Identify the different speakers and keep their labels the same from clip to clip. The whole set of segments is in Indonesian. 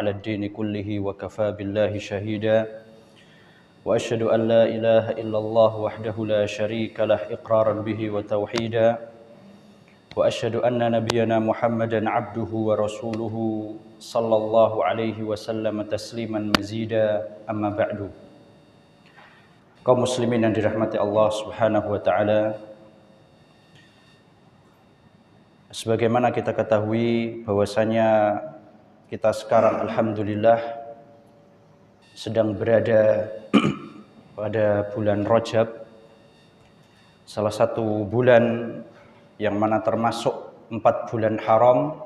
Speaker 1: على الدين كله وكفى بالله شهيدا وأشهد أن لا إله إلا الله وحده لا شريك له إقرارا به وتوحيدا وأشهد أن نبينا محمدا عبده ورسوله صلى الله عليه وسلم تسليما مزيدا أما بعد. Kaum muslimin yang dirahmati Allah Subhanahu wa taala, sebagaimana kita ketahui bahwasanya kita sekarang alhamdulillah sedang berada pada bulan Rajab, salah satu bulan yang mana termasuk 4 bulan haram,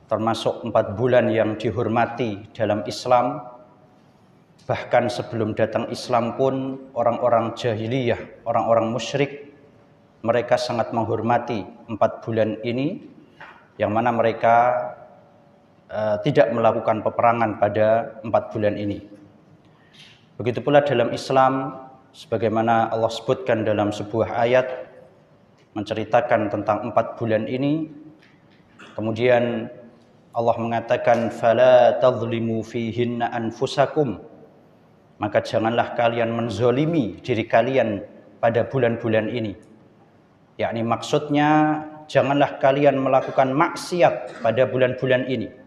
Speaker 1: termasuk 4 bulan yang dihormati dalam Islam. Bahkan sebelum datang Islam pun orang-orang jahiliyah, orang-orang musyrik, mereka sangat menghormati 4 bulan ini, yang mana mereka tidak melakukan peperangan pada 4 bulan ini. Begitu pula dalam Islam, sebagaimana Allah sebutkan dalam sebuah ayat menceritakan tentang 4 bulan ini. Kemudian Allah mengatakan, "Fala tadhlimu fihinna anfusakum." Maka janganlah kalian menzolimi diri kalian pada bulan-bulan ini. Yakni maksudnya janganlah kalian melakukan maksiat pada bulan-bulan ini.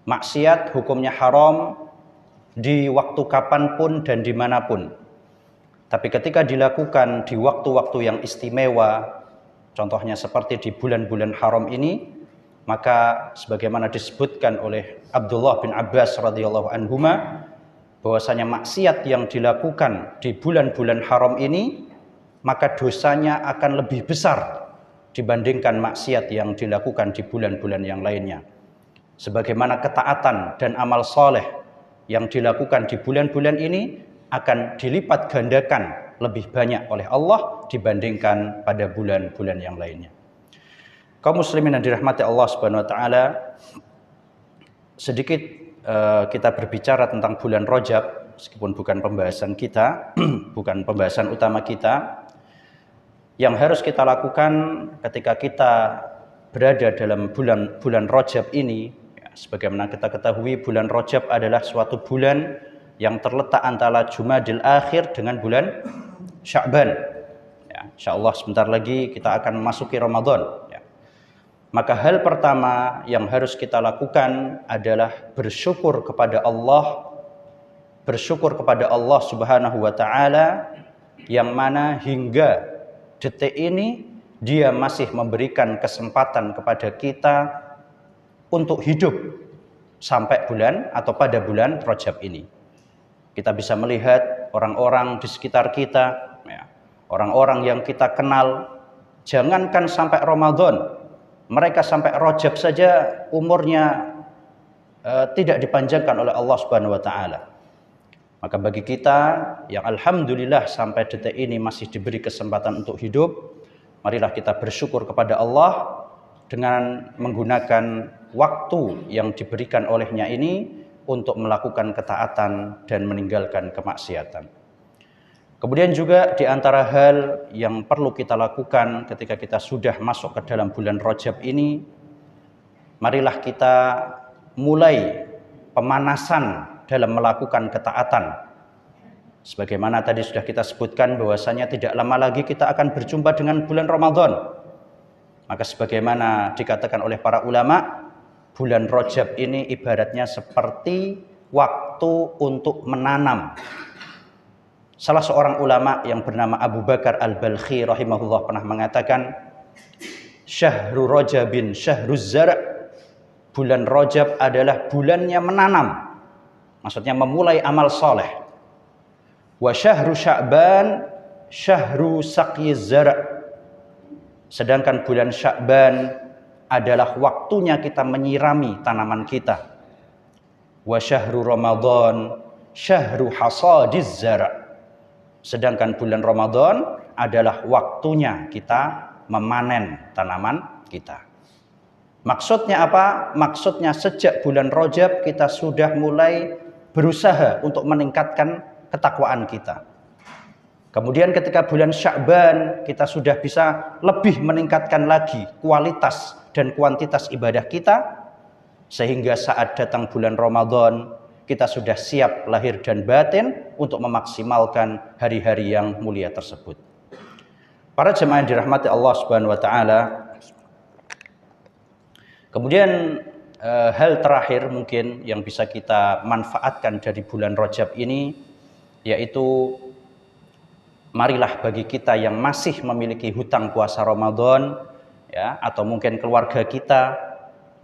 Speaker 1: Maksiat hukumnya haram di waktu kapanpun dan dimanapun. Tapi ketika dilakukan di waktu-waktu yang istimewa, contohnya seperti di bulan-bulan haram ini, maka sebagaimana disebutkan oleh Abdullah bin Abbas radhiyallahu anhuma, bahwasanya maksiat yang dilakukan di bulan-bulan haram ini, maka dosanya akan lebih besar dibandingkan maksiat yang dilakukan di bulan-bulan yang lainnya. Sebagaimana ketaatan dan amal soleh yang dilakukan di bulan-bulan ini akan dilipat gandakan lebih banyak oleh Allah dibandingkan pada bulan-bulan yang lainnya. Kaum muslimin yang dirahmati Allah Subhanahu wa taala, sedikit kita berbicara tentang bulan Rajab, meskipun bukan pembahasan kita, bukan pembahasan utama kita. Yang harus kita lakukan ketika kita berada dalam bulan Rajab ini, ya, sebagaimana kita ketahui, bulan Rajab adalah suatu bulan yang terletak antara Jumadil Akhir dengan bulan Sya'ban. Ya, insyaallah sebentar lagi kita akan memasuki Ramadan. Maka hal pertama yang harus kita lakukan adalah bersyukur kepada Allah. Bersyukur kepada Allah Subhanahu wa taala, yang mana hingga detik ini Dia masih memberikan kesempatan kepada kita untuk hidup sampai bulan atau pada bulan Rajab ini. Kita bisa melihat orang-orang di sekitar kita, ya, orang-orang yang kita kenal, jangankan sampai Ramadan, mereka sampai Rajab saja umurnya tidak dipanjangkan oleh Allah Subhanahu wa taala. Maka bagi kita yang alhamdulillah sampai detik ini masih diberi kesempatan untuk hidup, marilah kita bersyukur kepada Allah dengan menggunakan waktu yang diberikan olehnya ini untuk melakukan ketaatan dan meninggalkan kemaksiatan. Kemudian juga di antara hal yang perlu kita lakukan ketika kita sudah masuk ke dalam bulan Rajab ini, marilah kita mulai pemanasan dalam melakukan ketaatan. Sebagaimana tadi sudah kita sebutkan bahwasanya tidak lama lagi kita akan berjumpa dengan bulan Ramadan. Maka sebagaimana dikatakan oleh para ulama, bulan Rajab ini ibaratnya seperti waktu untuk menanam. Salah seorang ulama yang bernama Abu Bakar Al-Balkhi rahimahullah pernah mengatakan, "Syahrul Rajabin syahruz zar'." Bulan Rajab adalah bulannya menanam. Maksudnya memulai amal soleh. Wa syahru Sya'ban syahru saqyiz zar'. Sedangkan bulan Sya'ban adalah waktunya kita menyirami tanaman kita. Wa syahru Ramadan syahru hasadiz zar'. Sedangkan bulan Ramadan adalah waktunya kita memanen tanaman kita. Maksudnya apa? Maksudnya sejak bulan Rajab kita sudah mulai berusaha untuk meningkatkan ketakwaan kita. Kemudian ketika bulan Sya'ban kita sudah bisa lebih meningkatkan lagi kualitas dan kuantitas ibadah kita. sehingga saat datang bulan Ramadan kita sudah siap lahir dan batin untuk memaksimalkan hari-hari yang mulia tersebut. Para jemaah yang dirahmati Allah Subhanahu wa taala, kemudian hal terakhir mungkin yang bisa kita manfaatkan dari bulan Rajab ini, yaitu marilah bagi kita yang masih memiliki hutang puasa Ramadan, ya, atau mungkin keluarga kita,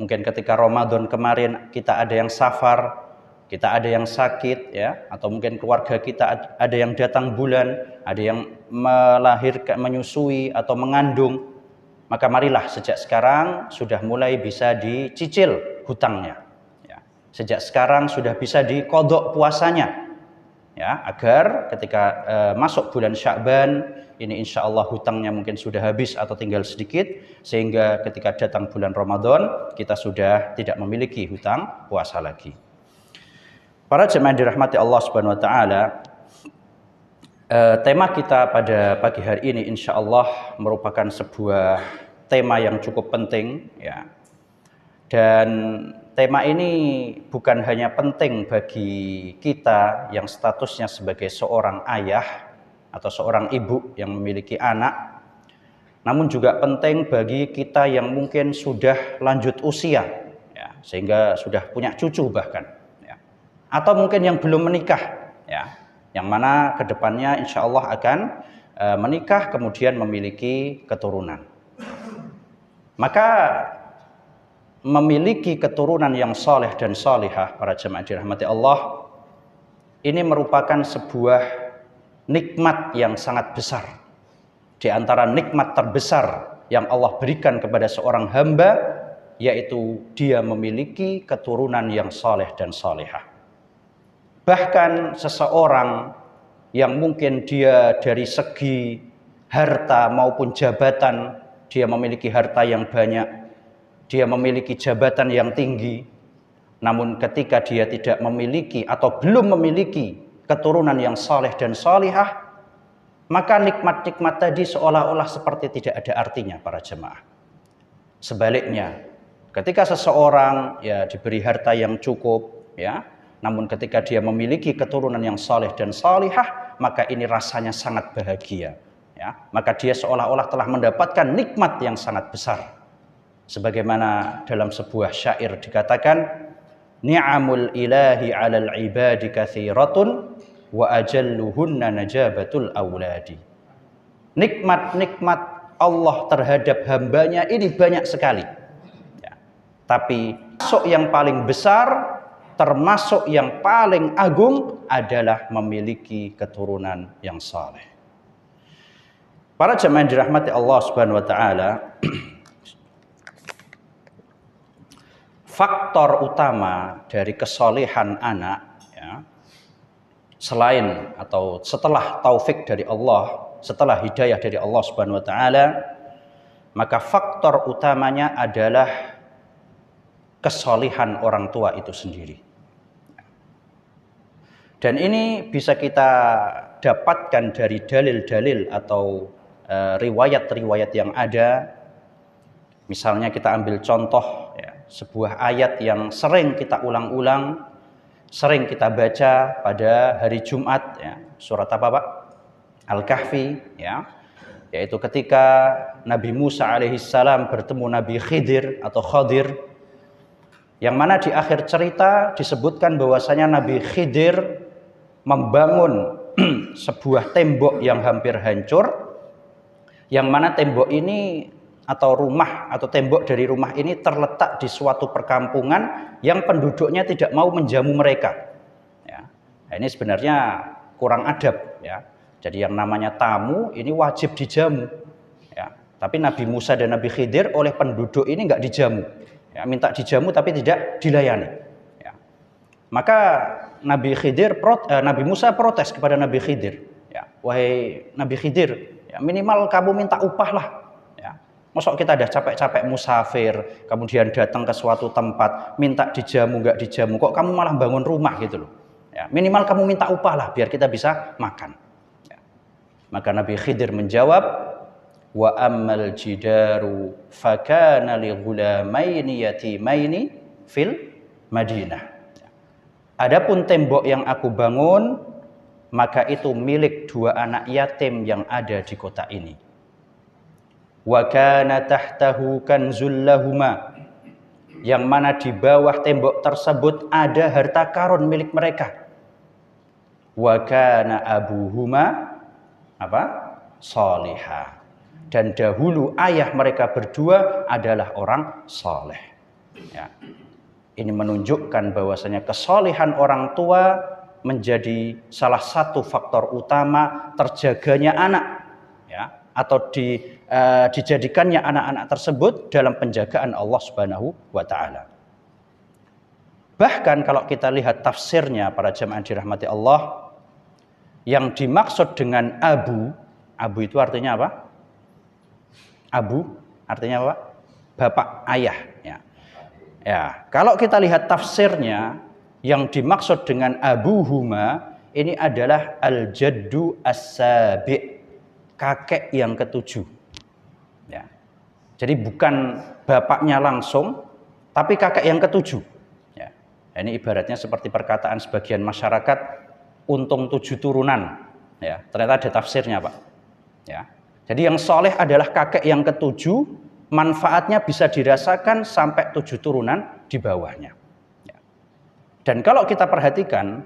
Speaker 1: mungkin ketika Ramadan kemarin kita ada yang safar, kita ada yang sakit, ya, atau mungkin keluarga kita ada yang datang bulan, ada yang melahirkan, menyusui atau mengandung, maka marilah sejak sekarang sudah mulai bisa dicicil hutangnya, ya. Sejak sekarang sudah bisa diqodok puasanya, ya, agar ketika masuk bulan Sya'ban ini insya Allah hutangnya mungkin sudah habis atau tinggal sedikit, sehingga ketika datang bulan Ramadan kita sudah tidak memiliki hutang puasa lagi. Para jemaah dirahmati Allah Subhanahu wa taala, tema kita pada pagi hari ini insya Allah merupakan sebuah tema yang cukup penting, ya. Dan tema ini bukan hanya penting bagi kita yang statusnya sebagai seorang ayah atau seorang ibu yang memiliki anak, namun juga penting bagi kita yang mungkin sudah lanjut usia, ya, sehingga sudah punya cucu bahkan, ya. Atau mungkin yang belum menikah, ya, yang mana kedepannya insya Allah akan menikah kemudian memiliki keturunan. Maka memiliki keturunan yang soleh dan solihah, para jemaah dirahmati Allah, ini merupakan sebuah nikmat yang sangat besar. Di antara nikmat terbesar yang Allah berikan kepada seorang hamba, yaitu dia memiliki keturunan yang soleh dan solihah. Bahkan seseorang yang mungkin dia dari segi harta maupun jabatan, dia memiliki harta yang banyak, dia memiliki jabatan yang tinggi, namun ketika dia tidak memiliki atau belum memiliki keturunan yang saleh dan salihah, maka nikmat-nikmat tadi seolah-olah seperti tidak ada artinya, para jemaah. Sebaliknya, ketika seseorang ya diberi harta yang cukup, ya, namun ketika dia memiliki keturunan yang saleh dan salihah, maka ini rasanya sangat bahagia, ya. Maka dia seolah-olah telah mendapatkan nikmat yang sangat besar. Sebagaimana dalam sebuah syair dikatakan, ni'amul ilahi 'alal ibadi katsiratun wa ajalluhunna najabatul auladi. Nikmat-nikmat Allah terhadap hambanya ini banyak sekali, ya. Tapi termasuk yang paling besar, termasuk yang paling agung adalah memiliki keturunan yang saleh. Para jemaah yang dirahmati Allah Subhanahu wa taala, faktor utama dari kesolehan anak, ya, selain atau setelah taufik dari Allah, setelah hidayah dari Allah Subhanahu wa taala, maka faktor utamanya adalah kesolehan orang tua itu sendiri. Dan ini bisa kita dapatkan dari dalil-dalil atau riwayat-riwayat yang ada. Misalnya kita ambil contoh, ya, sebuah ayat yang sering kita ulang-ulang, sering kita baca pada hari Jumat, ya. Surat apa, Pak? Al-Kahfi, ya. Yaitu ketika Nabi Musa alaihissalam bertemu Nabi Khidir atau Khadir, yang mana di akhir cerita disebutkan bahwasanya Nabi Khidir membangun sebuah tembok yang hampir hancur, yang mana tembok ini atau rumah atau tembok dari rumah ini terletak di suatu perkampungan yang penduduknya tidak mau menjamu mereka, ya. Nah, ini sebenarnya kurang adab, ya. Jadi yang namanya tamu ini wajib dijamu, ya. Tapi Nabi Musa dan Nabi Khidir oleh penduduk ini nggak dijamu, ya. Minta dijamu tapi tidak dilayani, ya. Maka Nabi Musa protes kepada Nabi Khidir, ya. Wahai Nabi Khidir, ya, minimal kamu minta upah lah. Masa kita ada capek-capek musafir, kemudian datang ke suatu tempat, minta dijamu, nggak dijamu, kok kamu malah bangun rumah gitu loh. Ya, minimal kamu minta upah lah, biar kita bisa makan. Ya. Maka Nabi Khidir menjawab, wa ammal jidaru fakana li ghulamaini yatimaini fil Madinah. Adapun tembok yang aku bangun, maka itu milik 2 anak yatim yang ada di kota ini. Wa kana tahtahu kanzul lahuma, yang mana di bawah tembok tersebut ada harta karun milik mereka. Wa kana abuhuma salihah, dan dahulu ayah mereka berdua adalah orang saleh. Ya. Ini menunjukkan bahwasanya kesalehan orang tua menjadi salah satu faktor utama terjaganya anak, ya, atau dijadikannya anak-anak tersebut dalam penjagaan Allah Subhanahu wa taala. Bahkan kalau kita lihat tafsirnya para jamaah dirahmati Allah, yang dimaksud dengan abu itu artinya apa? Abu artinya apa? Bapak, ayah, ya. Ya, kalau kita lihat tafsirnya, yang dimaksud dengan abuhuma ini adalah al-jaddu as-sabi', kakek yang ketujuh. Ya. Jadi bukan bapaknya langsung, tapi kakek yang ketujuh. Ya. Ini ibaratnya seperti perkataan sebagian masyarakat, untung 7 turunan. Ya, ternyata ada tafsirnya, Pak. Ya. Jadi yang soleh adalah kakek yang ketujuh, manfaatnya bisa dirasakan sampai 7 turunan di bawahnya. Ya. Dan kalau kita perhatikan,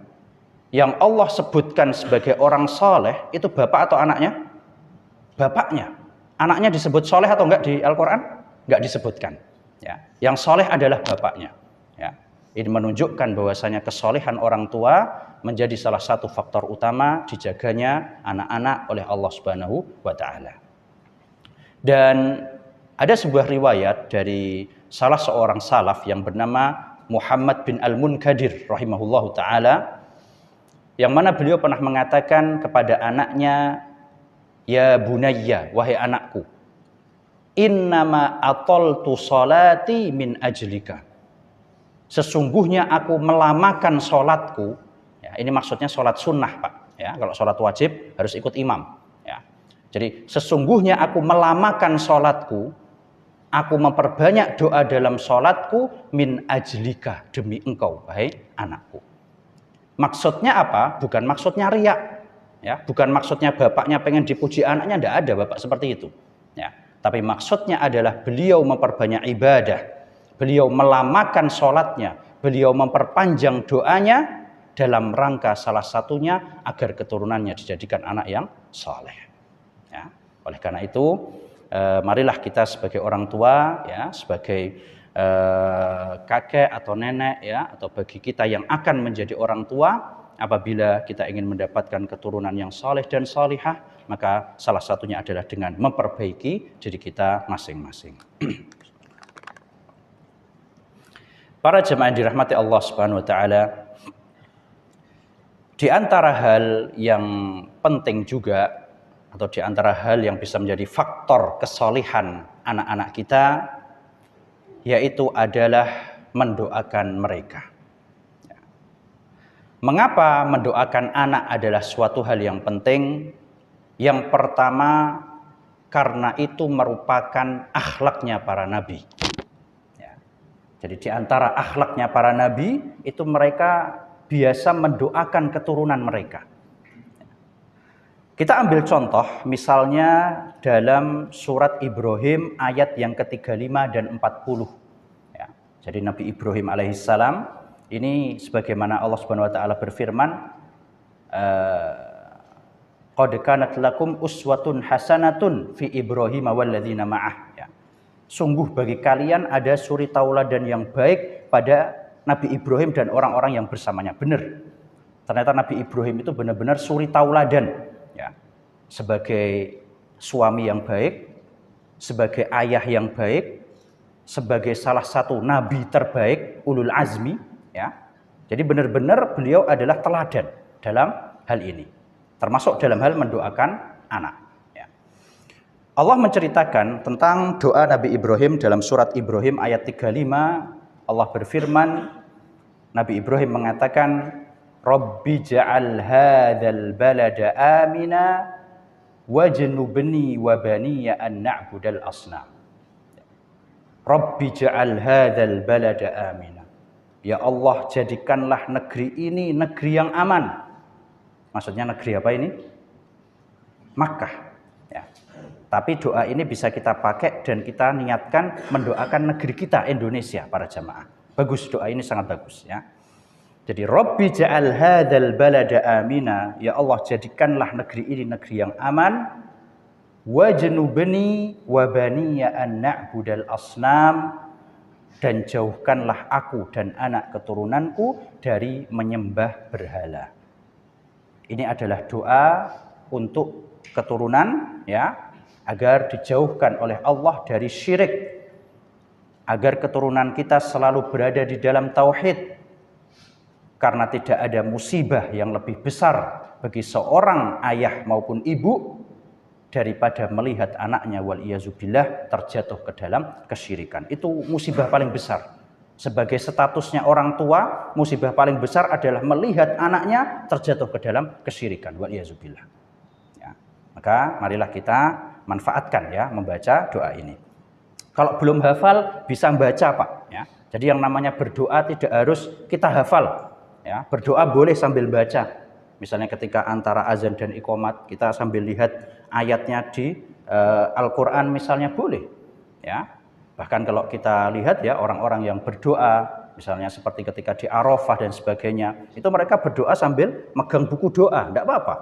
Speaker 1: yang Allah sebutkan sebagai orang soleh itu bapak atau anaknya? Bapaknya. Anaknya disebut soleh atau enggak di Al-Quran? Enggak disebutkan. Ya. Yang soleh adalah bapaknya. Ya. Ini menunjukkan bahwasanya kesolehan orang tua menjadi salah satu faktor utama dijaganya anak-anak oleh Allah Subhanahu wa taala. Dan ada sebuah riwayat dari salah seorang salaf yang bernama Muhammad bin Al-Munkadir rahimahullahu taala, yang mana beliau pernah mengatakan kepada anaknya, ya bunayya, wahai anakku, innama ataltu salati min ajlika, sesungguhnya aku melamakan sholatku. Ya, ini maksudnya sholat sunnah, Pak. Ya, kalau sholat wajib harus ikut imam. Ya. Jadi sesungguhnya aku melamakan sholatku, aku memperbanyak doa dalam sholatku min ajlika, demi engkau, wahai anakku. Maksudnya apa? Bukan maksudnya riak. Ya, bukan maksudnya bapaknya pengen dipuji anaknya, tidak ada bapak seperti itu. Ya, tapi maksudnya adalah beliau memperbanyak ibadah, beliau melamakan sholatnya, beliau memperpanjang doanya dalam rangka salah satunya agar keturunannya dijadikan anak yang saleh. Ya, oleh karena itu, marilah kita sebagai orang tua, ya, sebagai kakek atau nenek, ya, atau bagi kita yang akan menjadi orang tua, apabila kita ingin mendapatkan keturunan yang saleh dan salihah, maka salah satunya adalah dengan memperbaiki diri kita masing-masing. Para jemaah yang dirahmati Allah Subhanahu wa taala, di antara hal yang penting juga, atau di antara hal yang bisa menjadi faktor kesalehan anak-anak kita, yaitu adalah mendoakan mereka. Mengapa mendoakan anak adalah suatu hal yang penting? Yang pertama, karena itu merupakan akhlaknya para nabi. Ya. Jadi di antara akhlaknya para nabi, itu mereka biasa mendoakan keturunan mereka. Kita ambil contoh, misalnya dalam surat Ibrahim ayat yang ke-35 dan 40. Ya. Jadi Nabi Ibrahim alaihissalam, ini sebagaimana Allah Subhanahu wa taala berfirman, qad kanat lakum uswatun hasanatun fi Ibrahim walladzina ma'ah. Ya. Sungguh bagi kalian ada suri tauladan yang baik pada Nabi Ibrahim dan orang-orang yang bersamanya. Benar. Ternyata Nabi Ibrahim itu benar-benar suri tauladan. Ya, sebagai suami yang baik, sebagai ayah yang baik, sebagai salah satu nabi terbaik, ulul azmi, ya. Jadi benar-benar beliau adalah teladan dalam hal ini, termasuk dalam hal mendoakan anak. Ya. Allah menceritakan tentang doa Nabi Ibrahim dalam surat Ibrahim ayat 35. Allah berfirman, Nabi Ibrahim mengatakan, Rabbi ja'al hadzal balada amina wajnubni wa baniya an na'budal asnam. Rabbi ja'al hadzal balada amina. Ya Allah, jadikanlah negeri ini negeri yang aman. Maksudnya negeri apa ini? Makkah. Ya. Tapi doa ini bisa kita pakai dan kita niatkan mendoakan negeri kita, Indonesia, para jamaah. Bagus, doa ini sangat bagus ya. Jadi Rabbi ja'al hadzal balada amina, ya Allah jadikanlah negeri ini negeri yang aman. Wajnubni wa baniya an na'budal asnam, dan jauhkanlah aku dan anak keturunanku dari menyembah berhala. Ini adalah doa untuk keturunan ya, agar dijauhkan oleh Allah dari syirik, agar keturunan kita selalu berada di dalam tauhid. Karena tidak ada musibah yang lebih besar bagi seorang ayah maupun ibu daripada melihat anaknya wal-iyazubillah terjatuh ke dalam kesyirikan. Itu musibah paling besar. Sebagai statusnya orang tua, musibah paling besar adalah melihat anaknya terjatuh ke dalam kesyirikan wal-iyazubillah. Ya. Maka marilah kita manfaatkan ya membaca doa ini. Kalau belum hafal bisa baca Pak. Ya. Jadi yang namanya berdoa tidak harus kita hafal. Ya, berdoa boleh sambil baca. Misalnya ketika antara azan dan iqomat kita sambil lihat ayatnya di Al-Quran misalnya boleh. Ya, bahkan kalau kita lihat ya orang-orang yang berdoa, misalnya seperti ketika di Arafah dan sebagainya, itu mereka berdoa sambil megang buku doa, tidak apa-apa.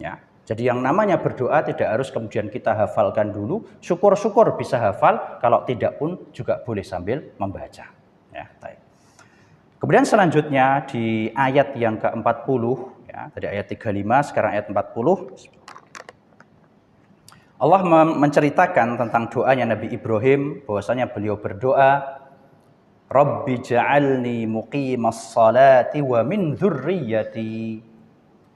Speaker 1: Ya, jadi yang namanya berdoa tidak harus kemudian kita hafalkan dulu. Syukur-syukur bisa hafal, kalau tidak pun juga boleh sambil membaca. Ya, baik. Kemudian selanjutnya di ayat yang ke-40 ya, tadi ayat 35, sekarang ayat 40. Allah menceritakan tentang doanya Nabi Ibrahim, bahwasanya beliau berdoa, Rabbi ja'alni muqimas salati wa min dzurriyyati.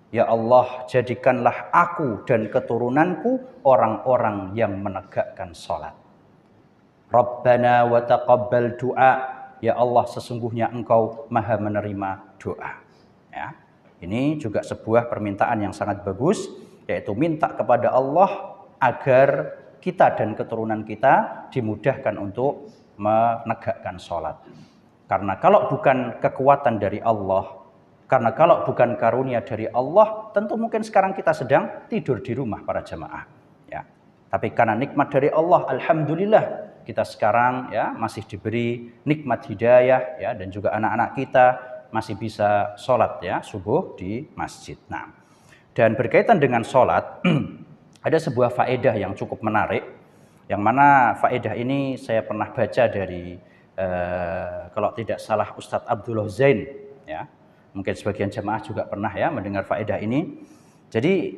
Speaker 1: Ya Allah, jadikanlah aku dan keturunanku orang-orang yang menegakkan salat. Rabbana wa taqabbal du'a. Ya Allah, sesungguhnya Engkau Maha menerima doa. Ya. Ini juga sebuah permintaan yang sangat bagus, yaitu minta kepada Allah agar kita dan keturunan kita dimudahkan untuk menegakkan sholat. Karena kalau bukan kekuatan dari Allah, karena kalau bukan karunia dari Allah, tentu mungkin sekarang kita sedang tidur di rumah para jamaah. Ya. Tapi karena nikmat dari Allah, alhamdulillah, kita sekarang ya masih diberi nikmat hidayah ya, dan juga anak-anak kita masih bisa sholat ya subuh di masjid. Nah, dan berkaitan dengan sholat ada sebuah faedah yang cukup menarik, yang mana faedah ini saya pernah baca dari kalau tidak salah Ustadz Abdullah Zain ya, mungkin sebagian jemaah juga pernah ya mendengar faedah ini. Jadi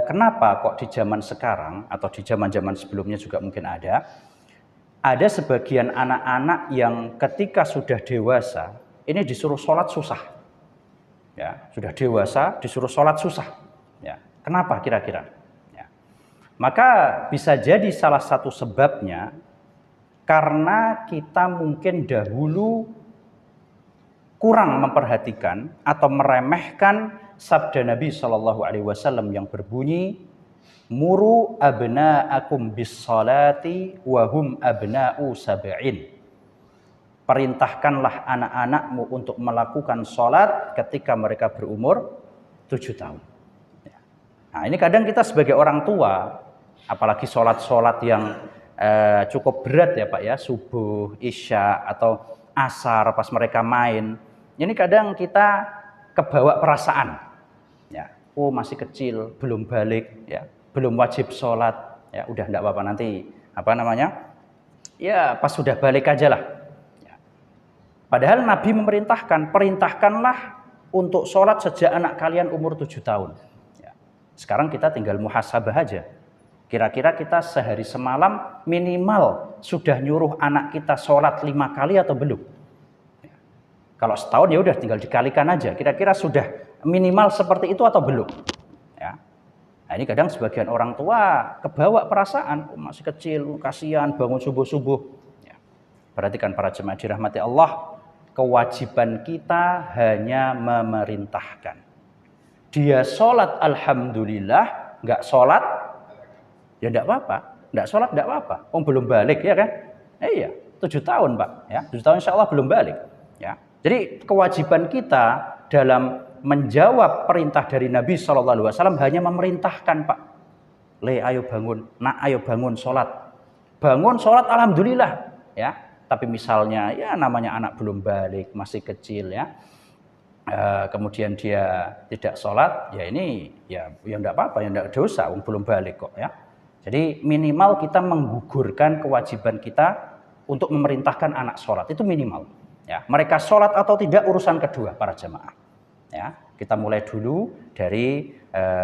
Speaker 1: kenapa kok di zaman sekarang atau di zaman-zaman sebelumnya juga mungkin ada sebagian anak-anak yang ketika sudah dewasa, ini disuruh sholat susah. Ya, sudah dewasa, disuruh sholat susah. Ya, kenapa kira-kira? Ya. Maka bisa jadi salah satu sebabnya, karena kita mungkin dahulu kurang memperhatikan atau meremehkan sabda Nabi SAW yang berbunyi, Muru abna'akum bis-salati wa hum abna'u sab'in. Perintahkanlah anak-anakmu untuk melakukan sholat ketika mereka berumur 7 tahun. Nah, ini kadang kita sebagai orang tua, apalagi sholat-sholat yang cukup berat ya Pak ya, subuh, isya atau asar pas mereka main, ini kadang kita kebawa perasaan. Ya, oh masih kecil, belum balik ya. Belum wajib sholat, ya udah enggak apa-apa nanti, ya pas sudah balik aja lah. Ya. Padahal Nabi perintahkanlah untuk sholat sejak anak kalian umur 7 tahun. Ya. Sekarang kita tinggal muhasabah aja. Kira-kira kita sehari semalam minimal sudah nyuruh anak kita sholat 5 kali atau belum? Ya. Kalau setahun ya udah tinggal dikalikan aja. Kira-kira sudah minimal seperti itu atau belum? Ya. Nah, ini kadang sebagian orang tua kebawa perasaan, masih kecil, kasihan, bangun subuh-subuh. Ya. Perhatikan para jemaah dirahmati Allah, kewajiban kita hanya memerintahkan. Dia sholat alhamdulillah, nggak sholat, ya nggak apa-apa. Nggak sholat nggak apa-apa. Belum balik ya kan? Iya, 7 tahun Pak. Ya, 7 tahun insya Allah belum balik. Ya. Jadi kewajiban kita dalam menjawab perintah dari Nabi SAW hanya memerintahkan, Pak. Le, ayo bangun, nak, ayo bangun sholat. Bangun sholat, alhamdulillah, ya. Tapi misalnya, ya namanya anak belum balik, masih kecil, ya. Kemudian dia tidak sholat, ya ini, ya enggak apa-apa, ya enggak dosa, belum balik kok, ya. Jadi minimal kita menggugurkan kewajiban kita untuk memerintahkan anak sholat, itu minimal. Ya, mereka sholat atau tidak urusan kedua para jamaah. Ya, kita mulai dulu dari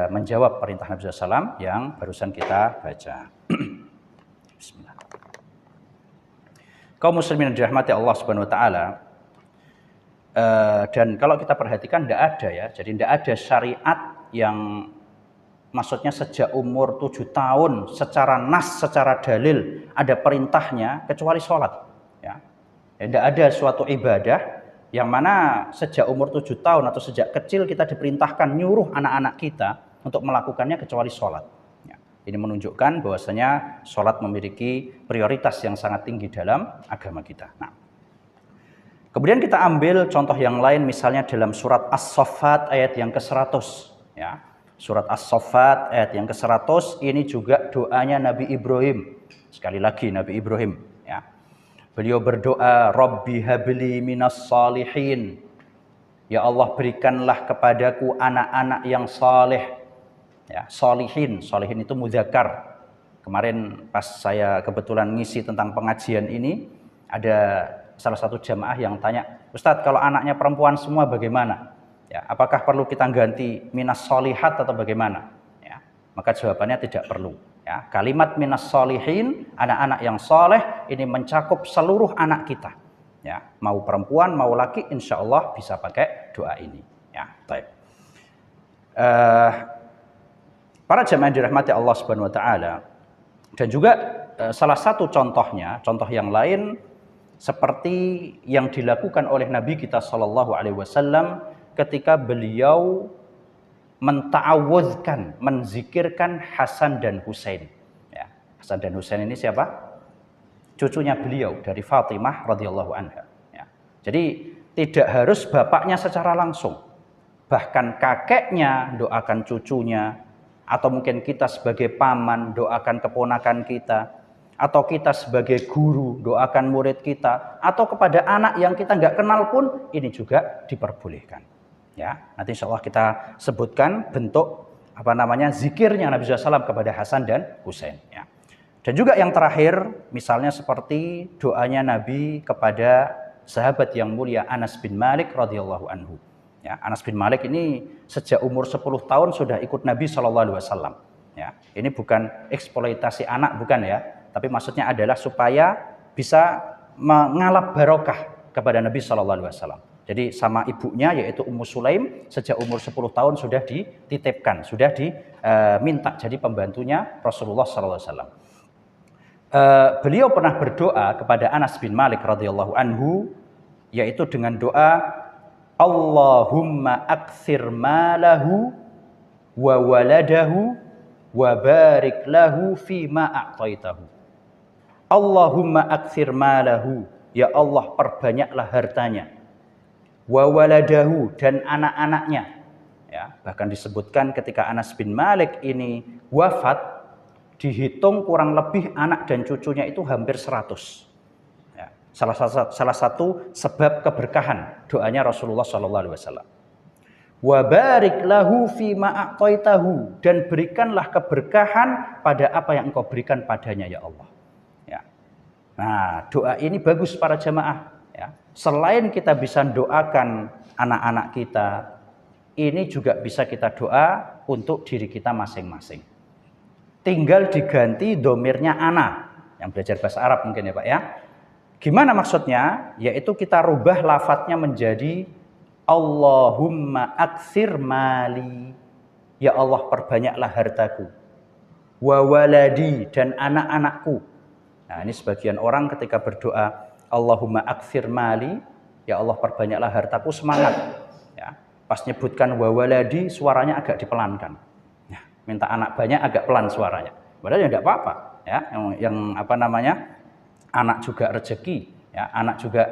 Speaker 1: menjawab perintah Nabi SAW yang barusan kita baca. Bismillah. Kaum muslimin yang dirahmati Allah Subhanahu Wa Taala, dan kalau kita perhatikan tidak ada ya, jadi tidak ada syariat yang maksudnya sejak umur 7 tahun secara nas, secara dalil ada perintahnya kecuali sholat. Ya. Tidak ada suatu ibadah yang mana sejak umur 7 tahun atau sejak kecil kita diperintahkan nyuruh anak-anak kita untuk melakukannya kecuali sholat. Ya. Ini menunjukkan bahwasanya sholat memiliki prioritas yang sangat tinggi dalam agama kita. Nah, kemudian kita ambil contoh yang lain, misalnya dalam surat As-Saffat ayat yang ke-100. Ya. Surat As-Saffat ayat yang ke-100 ini juga doanya Nabi Ibrahim. Sekali lagi Nabi Ibrahim, ya. Beliau berdoa, Rabbi habli minas salihin. Ya Allah, berikanlah kepadaku anak-anak yang saleh. Ya, salihin, salihin itu mudzakkar. Kemarin pas saya kebetulan ngisi tentang pengajian ini, ada salah satu jamaah yang tanya, Ustadz, kalau anaknya perempuan semua bagaimana? Ya, apakah perlu kita ganti minas solihat atau bagaimana? Ya, maka jawabannya tidak perlu. Ya, kalimat minas solihin, anak-anak yang soleh, ini mencakup seluruh anak kita. Ya, mau perempuan, mau laki, insya Allah bisa pakai doa ini. Ya, baik. Para jamaah yang dirahmati Allah Subhanahu Wa Taala, dan juga salah satu contohnya, contoh yang lain seperti yang dilakukan oleh Nabi kita Shallallahu Alaihi Wasallam ketika beliau menta'awudzkan, menzikirkan Hasan dan Husain. Ya, Hasan dan Husain ini siapa? Cucunya beliau dari Fatimah radhiyallahu anha. Ya. Jadi tidak harus bapaknya secara langsung, bahkan kakeknya doakan cucunya, atau mungkin kita sebagai paman doakan keponakan kita, atau kita sebagai guru doakan murid kita, atau kepada anak yang kita nggak kenal pun ini juga diperbolehkan. Ya, nanti insya Allah kita sebutkan bentuk zikirnya Nabi SAW kepada Hasan dan Husain. Ya. Dan juga yang terakhir, misalnya seperti doanya Nabi kepada sahabat yang mulia Anas bin Malik radhiyallahu anhu. Ya, Anas bin Malik ini sejak umur 10 tahun sudah ikut Nabi SAW. Ya, ini bukan eksploitasi anak, bukan ya, tapi maksudnya adalah supaya bisa mengalap barokah kepada Nabi SAW. Jadi sama ibunya yaitu Ummu Sulaim sejak umur 10 tahun sudah dititipkan, sudah diminta jadi pembantunya Rasulullah SAW. Beliau pernah berdoa kepada Anas bin Malik radhiyallahu anhu, yaitu dengan doa Allahumma aktsir malahu wa waladahu wa barik lahu fima a'taitahu. Allahumma aktsir malahu, ya Allah perbanyaklah hartanya, wa waladahu, dan anak-anaknya. Ya, bahkan disebutkan ketika Anas bin Malik ini wafat, dihitung kurang lebih anak dan cucunya itu hampir 100. Ya, salah satu sebab keberkahan doanya Rasulullah SAW. Wa barik lahu fima a'taitahu, dan berikanlah keberkahan pada apa yang engkau berikan padanya ya Allah. Ya. Nah, doa ini bagus para jamaah. Ya. Selain kita bisa doakan anak-anak kita, ini juga bisa kita doa untuk diri kita masing-masing. Tinggal diganti domirnya ana, yang belajar bahasa Arab mungkin ya Pak ya. Gimana maksudnya? Yaitu kita rubah lafadznya menjadi Allahumma aktsir mali, ya Allah perbanyaklah hartaku, wa waladi, dan anak-anakku. Nah, ini sebagian orang ketika berdoa Allahumma aktsir mali, ya Allah perbanyaklah hartaku, semangat. Ya, pas nyebutkan wa waladi suaranya agak dipelankan. Ya, minta anak banyak agak pelan suaranya. Padahal ya enggak apa-apa, ya. Yang anak juga rezeki, Ya, anak juga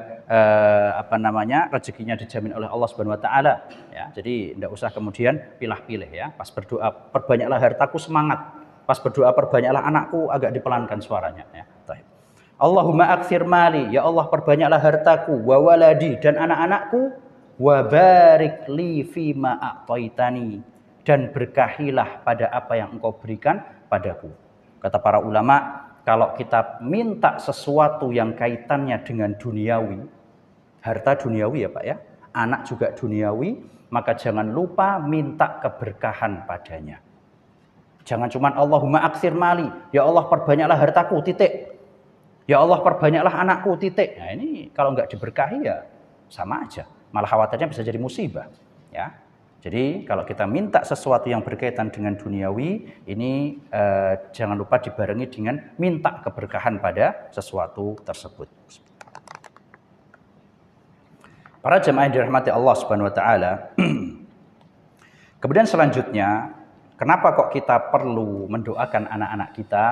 Speaker 1: rezekinya dijamin oleh Allah Subhanahu wa taala, ya. Jadi tidak usah kemudian pilih-pilih ya. Pas berdoa perbanyaklah hartaku, semangat. Pas berdoa perbanyaklah anakku, agak dipelankan suaranya ya. Baik. Allahumma aktsir mali, ya Allah perbanyaklah hartaku, wa waladi, dan anak-anakku, wa barik li fima a'taitani, dan berkahilah pada apa yang Engkau berikan padaku. Kata para ulama, kalau kita minta sesuatu yang kaitannya dengan duniawi, harta duniawi ya Pak ya, anak juga duniawi, maka jangan lupa minta keberkahan padanya. Jangan cuma Allahumma aktsir mali, ya Allah perbanyaklah hartaku, titik. Ya Allah perbanyaklah anakku, titik. Nah ini kalau nggak diberkahi ya sama aja, malah khawatirnya bisa jadi musibah. Ya. Jadi kalau kita minta sesuatu yang berkaitan dengan duniawi, ini jangan lupa dibarengi dengan minta keberkahan pada sesuatu tersebut. Para jemaah yang dirahmati Allah Subhanahu wa taala. Kemudian selanjutnya, kenapa kok kita perlu mendoakan anak-anak kita?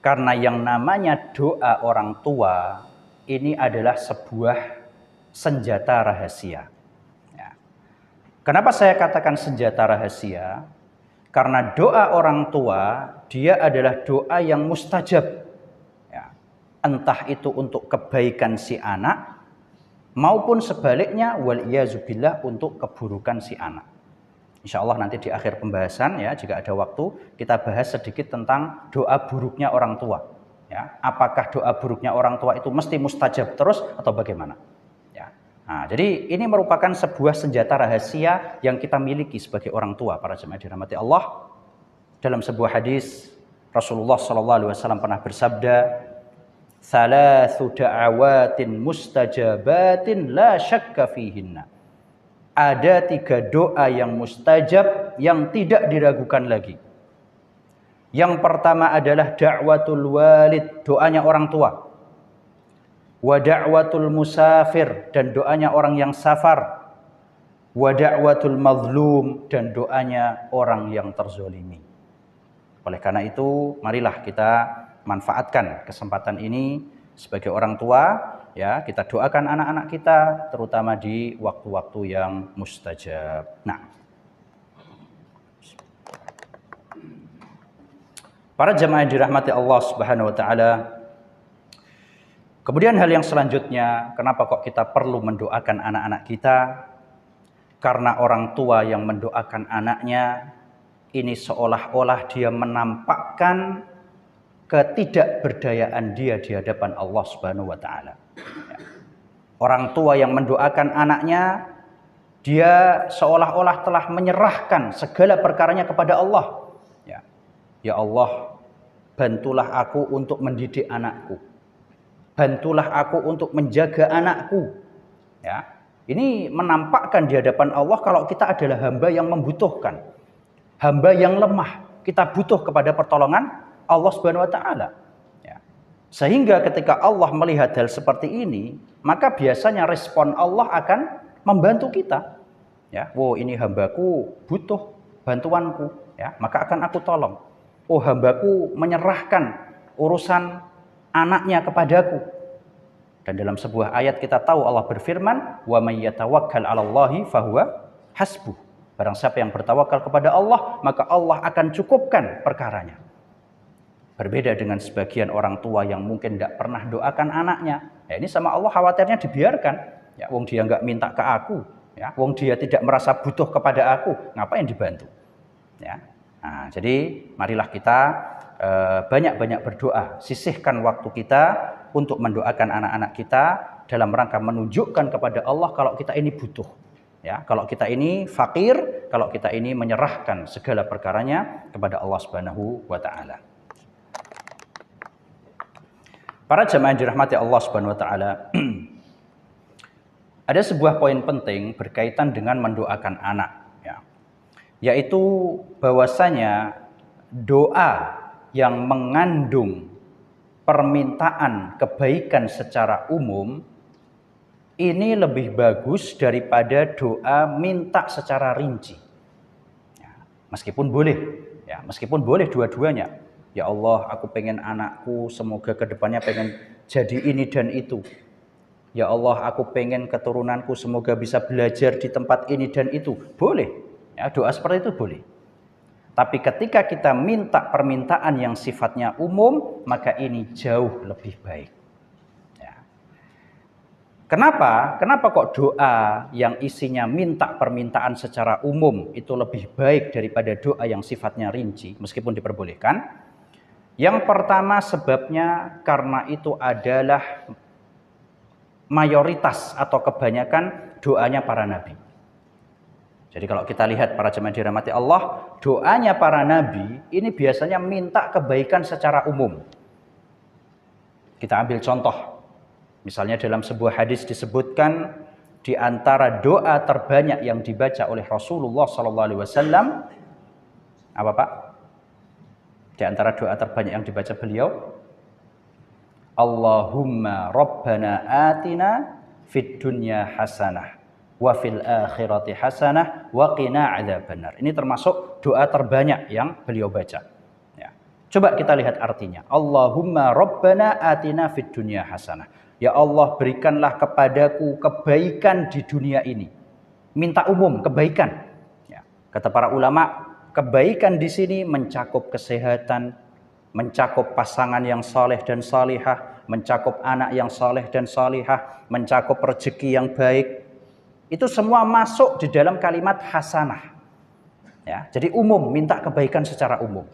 Speaker 1: Karena yang namanya doa orang tua ini adalah sebuah senjata rahasia. Kenapa saya katakan senjata rahasia? Karena doa orang tua, dia adalah doa yang mustajab. Ya. Entah itu untuk kebaikan si anak, maupun sebaliknya, waliyazubillah, untuk keburukan si anak. Insya Allah nanti di akhir pembahasan, ya, jika ada waktu, kita bahas sedikit tentang doa buruknya orang tua. Ya. Apakah doa buruknya orang tua itu mesti mustajab terus atau bagaimana? Nah, jadi ini merupakan sebuah senjata rahasia yang kita miliki sebagai orang tua, para jemaah dirahmati Allah. Dalam sebuah hadis Rasulullah SAW pernah bersabda, "Thalathu da'awatin mustajabatin la syakka fihinna." Ada 3 doa yang mustajab yang tidak diragukan lagi. Yang pertama adalah da'watul walid, doanya orang tua. Wa da'watul musafir, dan doanya orang yang safar. Wa da'watul mazlum, dan doanya orang yang terzolimi. Oleh karena itu, marilah kita manfaatkan kesempatan ini sebagai orang tua, ya, kita doakan anak-anak kita terutama di waktu-waktu yang mustajab. Nah, para jemaah yang dirahmati Allah Subhanahu wa taala, kemudian hal yang selanjutnya, kenapa kok kita perlu mendoakan anak-anak kita? Karena orang tua yang mendoakan anaknya, ini seolah-olah dia menampakkan ketidakberdayaan dia di hadapan Allah Subhanahu wa taala. Orang tua yang mendoakan anaknya, dia seolah-olah telah menyerahkan segala perkaranya kepada Allah. Ya Allah, bantulah aku untuk mendidik anakku. Bantulah aku untuk menjaga anakku. Ya, ini menampakkan di hadapan Allah kalau kita adalah hamba yang membutuhkan, hamba yang lemah. Kita butuh kepada pertolongan Allah Subhanahu wa taala. Ya. Sehingga ketika Allah melihat hal seperti ini, maka biasanya respon Allah akan membantu kita. Ya, oh ini hambaku butuh bantuanku, ya, maka akan aku tolong. Oh hambaku menyerahkan urusan anaknya kepadaku. Dan dalam sebuah ayat kita tahu Allah berfirman, wa may yatawakkal 'alallahi fahuwa hasbuh. Barang siapa yang bertawakal kepada Allah, maka Allah akan cukupkan perkaranya. Berbeda dengan sebagian orang tua yang mungkin tidak pernah doakan anaknya. Ya, ini sama Allah khawatirnya dibiarkan. Ya, wong dia nggak minta ke aku, ya, wong dia tidak merasa butuh kepada aku, ngapain dibantu? Ya. Nah, jadi marilah kita banyak-banyak berdoa, sisihkan waktu kita untuk mendoakan anak-anak kita dalam rangka menunjukkan kepada Allah kalau kita ini butuh, ya, kalau kita ini fakir, kalau kita ini menyerahkan segala perkaranya kepada Allah Subhanahu wa taala. Para jemaah yang dirahmati Allah Subhanahu wa taala, ada sebuah poin penting berkaitan dengan mendoakan anak, ya, yaitu bahwasanya doa yang mengandung permintaan kebaikan secara umum ini lebih bagus daripada doa minta secara rinci. Ya, meskipun boleh dua-duanya. Ya Allah, aku pengen anakku semoga kedepannya pengen jadi ini dan itu. Ya Allah, aku pengen keturunanku semoga bisa belajar di tempat ini dan itu. Boleh. Ya, doa seperti itu boleh. Tapi ketika kita minta permintaan yang sifatnya umum, maka ini jauh lebih baik. Ya. Kenapa? Kenapa kok doa yang isinya minta permintaan secara umum itu lebih baik daripada doa yang sifatnya rinci, meskipun diperbolehkan? Yang pertama sebabnya karena itu adalah mayoritas atau kebanyakan doanya para nabi. Jadi kalau kita lihat para jemaah dirahmati Allah, doanya para nabi ini biasanya minta kebaikan secara umum. Kita ambil contoh. Misalnya dalam sebuah hadis disebutkan di antara doa terbanyak yang dibaca oleh Rasulullah SAW, apa Pak? Di antara doa terbanyak yang dibaca beliau, Allahumma Rabbana atina fid dunya hasanah wa fil akhirati hasanah wa qina adzabannar. Ini termasuk doa terbanyak yang beliau baca. Ya. Coba kita lihat artinya. Allahumma Rabbana atina fid dunya hasanah. Ya Allah, berikanlah kepadaku kebaikan di dunia ini. Minta umum kebaikan. Ya. Kata para ulama, kebaikan di sini mencakup kesehatan, mencakup pasangan yang saleh dan salihah, mencakup anak yang saleh dan salihah, mencakup rezeki yang baik. Itu semua masuk di dalam kalimat hasanah. Ya, jadi umum, minta kebaikan secara umum.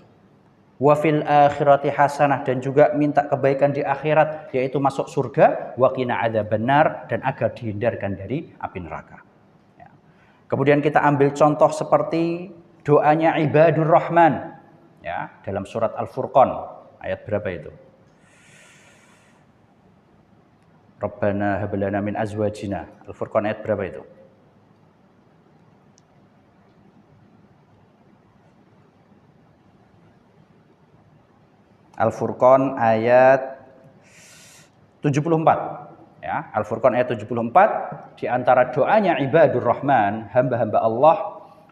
Speaker 1: Wa fil akhirati hasanah, dan juga minta kebaikan di akhirat, yaitu masuk surga, wa qina adzabannar, dan agar dihindarkan dari api neraka. Ya. Kemudian kita ambil contoh seperti doanya ibadur rahman. Ya, dalam surat Al-Furqan ayat berapa itu? Rabbana hab lana min azwajina. Al-Furqan ayat berapa itu? Al-Furqan ayat 74. Ya, Al-Furqan ayat 74, di antara doanya ibadur rahman, hamba-hamba Allah,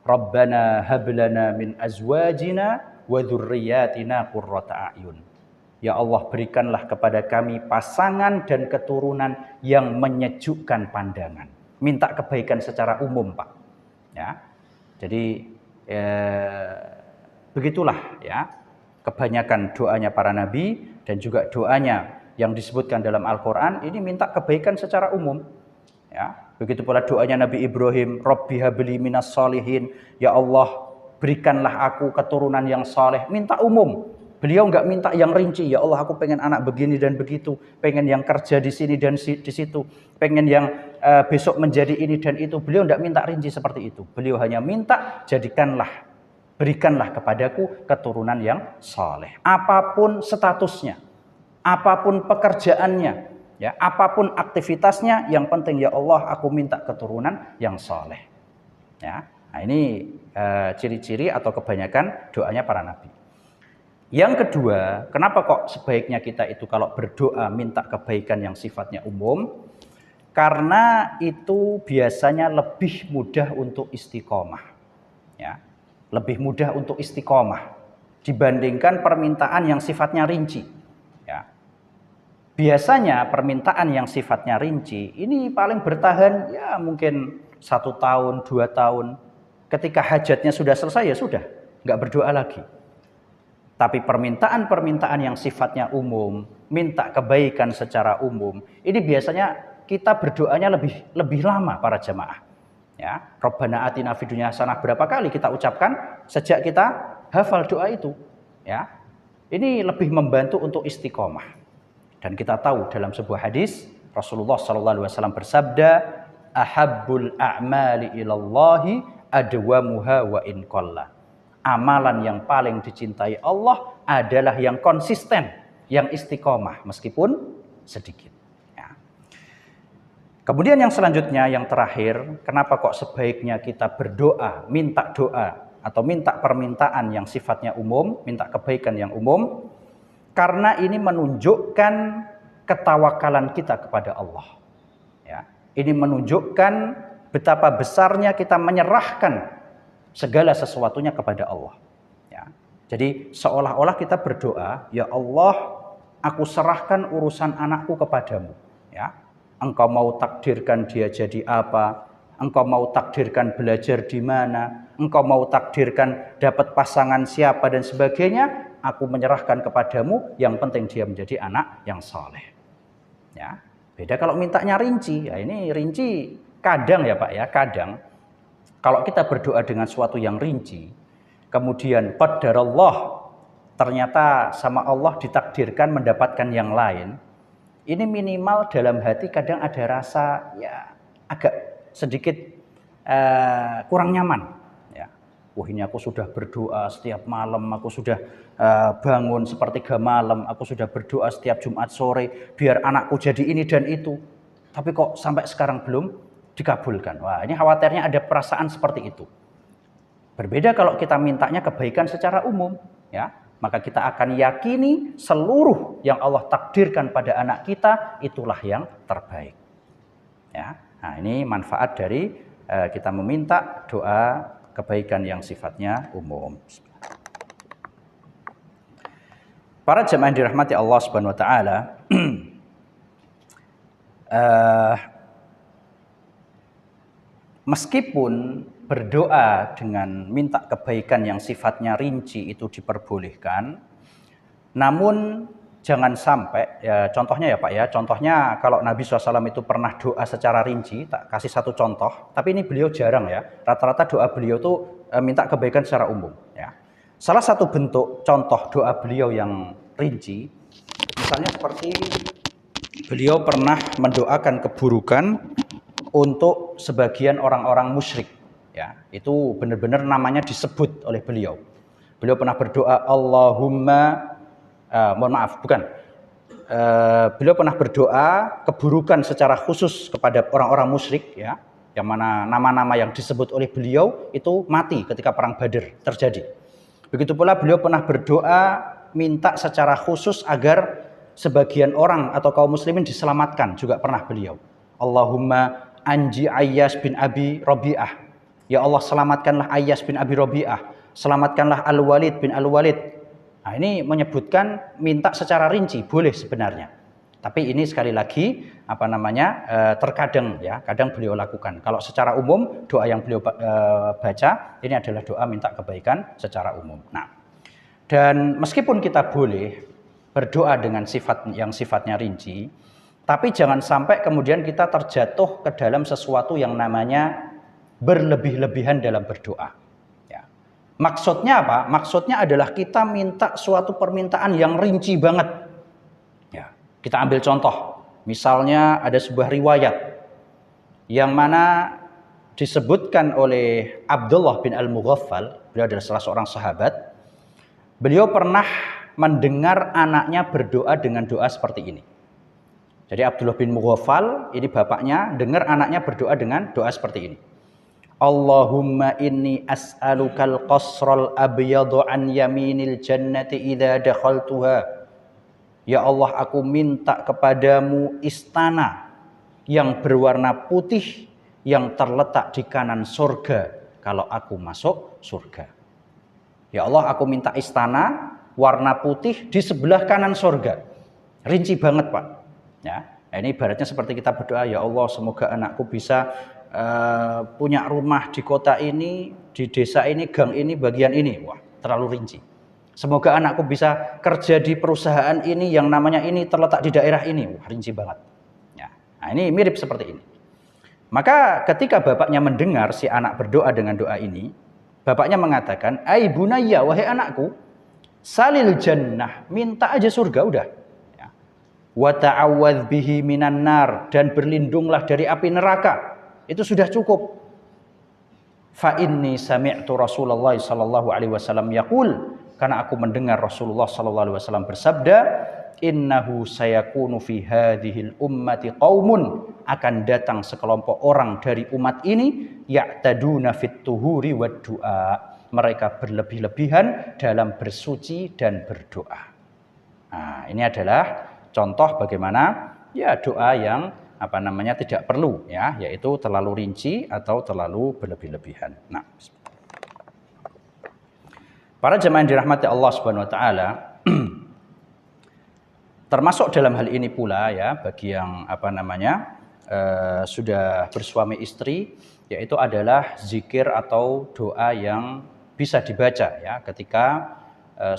Speaker 1: Rabbana hab lana min azwajina wa dzurriyyatina qurrata a'yun. Ya Allah, berikanlah kepada kami pasangan dan keturunan yang menyejukkan pandangan. Minta kebaikan secara umum, Pak. Ya. Jadi begitulah ya. Kebanyakan doanya para nabi dan juga doanya yang disebutkan dalam Al-Qur'an ini minta kebaikan secara umum. Ya. Begitu pula doanya Nabi Ibrahim, Rabbi habli minas sholihin. Ya Allah, berikanlah aku keturunan yang saleh. Minta umum. Beliau nggak minta yang rinci. Ya Allah, aku pengen anak begini dan begitu, pengen yang kerja di sini dan di situ, pengen yang besok menjadi ini dan itu. Beliau nggak minta rinci seperti itu. Beliau hanya minta, berikanlah kepadaku keturunan yang saleh. Apapun statusnya, apapun pekerjaannya, ya, apapun aktivitasnya, yang penting ya Allah, aku minta keturunan yang saleh. Ya, nah ini ciri-ciri atau kebanyakan doanya para nabi. Yang kedua, kenapa kok sebaiknya kita itu kalau berdoa minta kebaikan yang sifatnya umum? Karena itu biasanya lebih mudah untuk istiqomah. Ya, lebih mudah untuk istiqomah dibandingkan permintaan yang sifatnya rinci. Ya. Biasanya permintaan yang sifatnya rinci ini paling bertahan ya mungkin 1 tahun, 2 tahun. Ketika hajatnya sudah selesai ya sudah, nggak berdoa lagi. Tapi permintaan-permintaan yang sifatnya umum, minta kebaikan secara umum, ini biasanya kita berdoanya lebih lama para jemaah. Ya, Rabbana atina fid dunya hasanah berapa kali kita ucapkan sejak kita hafal doa itu. Ya, ini lebih membantu untuk istiqomah. Dan kita tahu dalam sebuah hadis Rasulullah SAW bersabda, ahabbul a'mali ilallahi adwamuha wa in qalla. Amalan yang paling dicintai Allah adalah yang konsisten, yang istiqomah meskipun sedikit. Ya. Kemudian yang selanjutnya, yang terakhir, kenapa kok sebaiknya kita berdoa, minta doa atau minta permintaan yang sifatnya umum, minta kebaikan yang umum? Karena ini menunjukkan ketawakalan kita kepada Allah. Ya. Ini menunjukkan betapa besarnya kita menyerahkan segala sesuatunya kepada Allah. Ya. Jadi seolah-olah kita berdoa, ya Allah, aku serahkan urusan anakku kepadamu. Ya, engkau mau takdirkan dia jadi apa? Engkau mau takdirkan belajar di mana? Engkau mau takdirkan dapat pasangan siapa dan sebagainya? Aku menyerahkan kepadamu. Yang penting dia menjadi anak yang saleh. Ya, beda kalau mintanya rinci. Ya, ini rinci kadang ya Pak ya, kadang kalau kita berdoa dengan sesuatu yang rinci, kemudian qadarallah ternyata sama Allah ditakdirkan mendapatkan yang lain, ini minimal dalam hati kadang ada rasa ya agak sedikit kurang nyaman. Ya. Wah, ini aku sudah berdoa setiap malam, aku sudah bangun sepertiga malam, aku sudah berdoa setiap Jumat sore biar anakku jadi ini dan itu, tapi kok sampai sekarang belum dikabulkan. Wah, ini khawatirnya ada perasaan seperti itu. Berbeda kalau kita mintanya kebaikan secara umum, ya, maka kita akan yakini seluruh yang Allah takdirkan pada anak kita itulah yang terbaik. Ya, nah ini manfaat dari kita meminta doa kebaikan yang sifatnya umum. Para jemaah yang dirahmati Allah Subhanahu wa taala, meskipun berdoa dengan minta kebaikan yang sifatnya rinci itu diperbolehkan, namun jangan sampai, ya, contohnya ya Pak ya, contohnya kalau Nabi SAW itu pernah doa secara rinci, tak kasih satu contoh, tapi ini beliau jarang ya, rata-rata doa beliau itu minta kebaikan secara umum. Ya. Salah satu bentuk contoh doa beliau yang rinci, misalnya seperti beliau pernah mendoakan keburukan untuk sebagian orang-orang musyrik. Ya, itu benar-benar namanya disebut oleh beliau. Beliau pernah berdoa, Allahumma, beliau pernah berdoa keburukan secara khusus kepada orang-orang musyrik, ya, yang mana nama-nama yang disebut oleh beliau itu mati ketika perang Badar terjadi. Begitu pula beliau pernah berdoa minta secara khusus agar sebagian orang atau kaum muslimin diselamatkan, juga pernah beliau. Allahumma anji Ayyas bin Abi Rabi'ah. Ya Allah, selamatkanlah Ayyas bin Abi Rabi'ah. Selamatkanlah Al-Walid bin Al-Walid. Nah, ini menyebutkan minta secara rinci, boleh sebenarnya. Tapi ini sekali lagi terkadang ya, kadang beliau lakukan. Kalau secara umum doa yang beliau baca ini adalah doa minta kebaikan secara umum. Nah, dan meskipun kita boleh berdoa dengan sifat yang sifatnya rinci, tapi jangan sampai kemudian kita terjatuh ke dalam sesuatu yang namanya berlebih-lebihan dalam berdoa. Ya. Maksudnya apa? Maksudnya adalah kita minta suatu permintaan yang rinci banget. Ya. Kita ambil contoh, misalnya ada sebuah riwayat yang mana disebutkan oleh Abdullah bin Al-Mughaffal, beliau adalah salah seorang sahabat. Beliau pernah mendengar anaknya berdoa dengan doa seperti ini. Jadi Abdullah bin Mughaffal, ini bapaknya, dengar anaknya berdoa dengan doa seperti ini. Allahumma inni as'alukal qasral abyadu an yaminil jannati idza dakhaltuha. Ya Allah, aku minta kepadamu istana yang berwarna putih yang terletak di kanan surga kalau aku masuk surga. Ya Allah, aku minta istana warna putih di sebelah kanan surga. Rinci banget, Pak. Ya, ini ibaratnya seperti kita berdoa, ya Allah, semoga anakku bisa punya rumah di kota ini, di desa ini, gang ini, bagian ini. Wah, terlalu rinci. Semoga anakku bisa kerja di perusahaan ini yang namanya ini terletak di daerah ini. Wah, rinci banget. Ya. Nah, ini mirip seperti ini. Maka ketika bapaknya mendengar si anak berdoa dengan doa ini, bapaknya mengatakan, "Ai bunayya, wahai anakku, salil jannah, minta aja surga udah. Ya. Wa ta'awwadz bihi minan nar, dan berlindunglah dari api neraka. Itu sudah cukup. Fa inni sami'tu Rasulullah sallallahu alaihi wasallam yaqul, karena aku mendengar Rasulullah sallallahu alaihi wasallam bersabda, innahu sayakunu fi hadhil ummati qaumun, akan datang sekelompok orang dari umat ini ya'taduna fit tuhuri wad du'a, mereka berlebih-lebihan dalam bersuci dan berdoa. Nah, ini adalah contoh bagaimana ya doa yang tidak perlu, ya, yaitu terlalu rinci atau terlalu berlebih-lebihan. Nah, para jemaah yang dirahmati Allah Subhanahu wa taala, Termasuk dalam hal ini pula ya bagi yang sudah bersuami istri, yaitu adalah zikir atau doa yang bisa dibaca ya ketika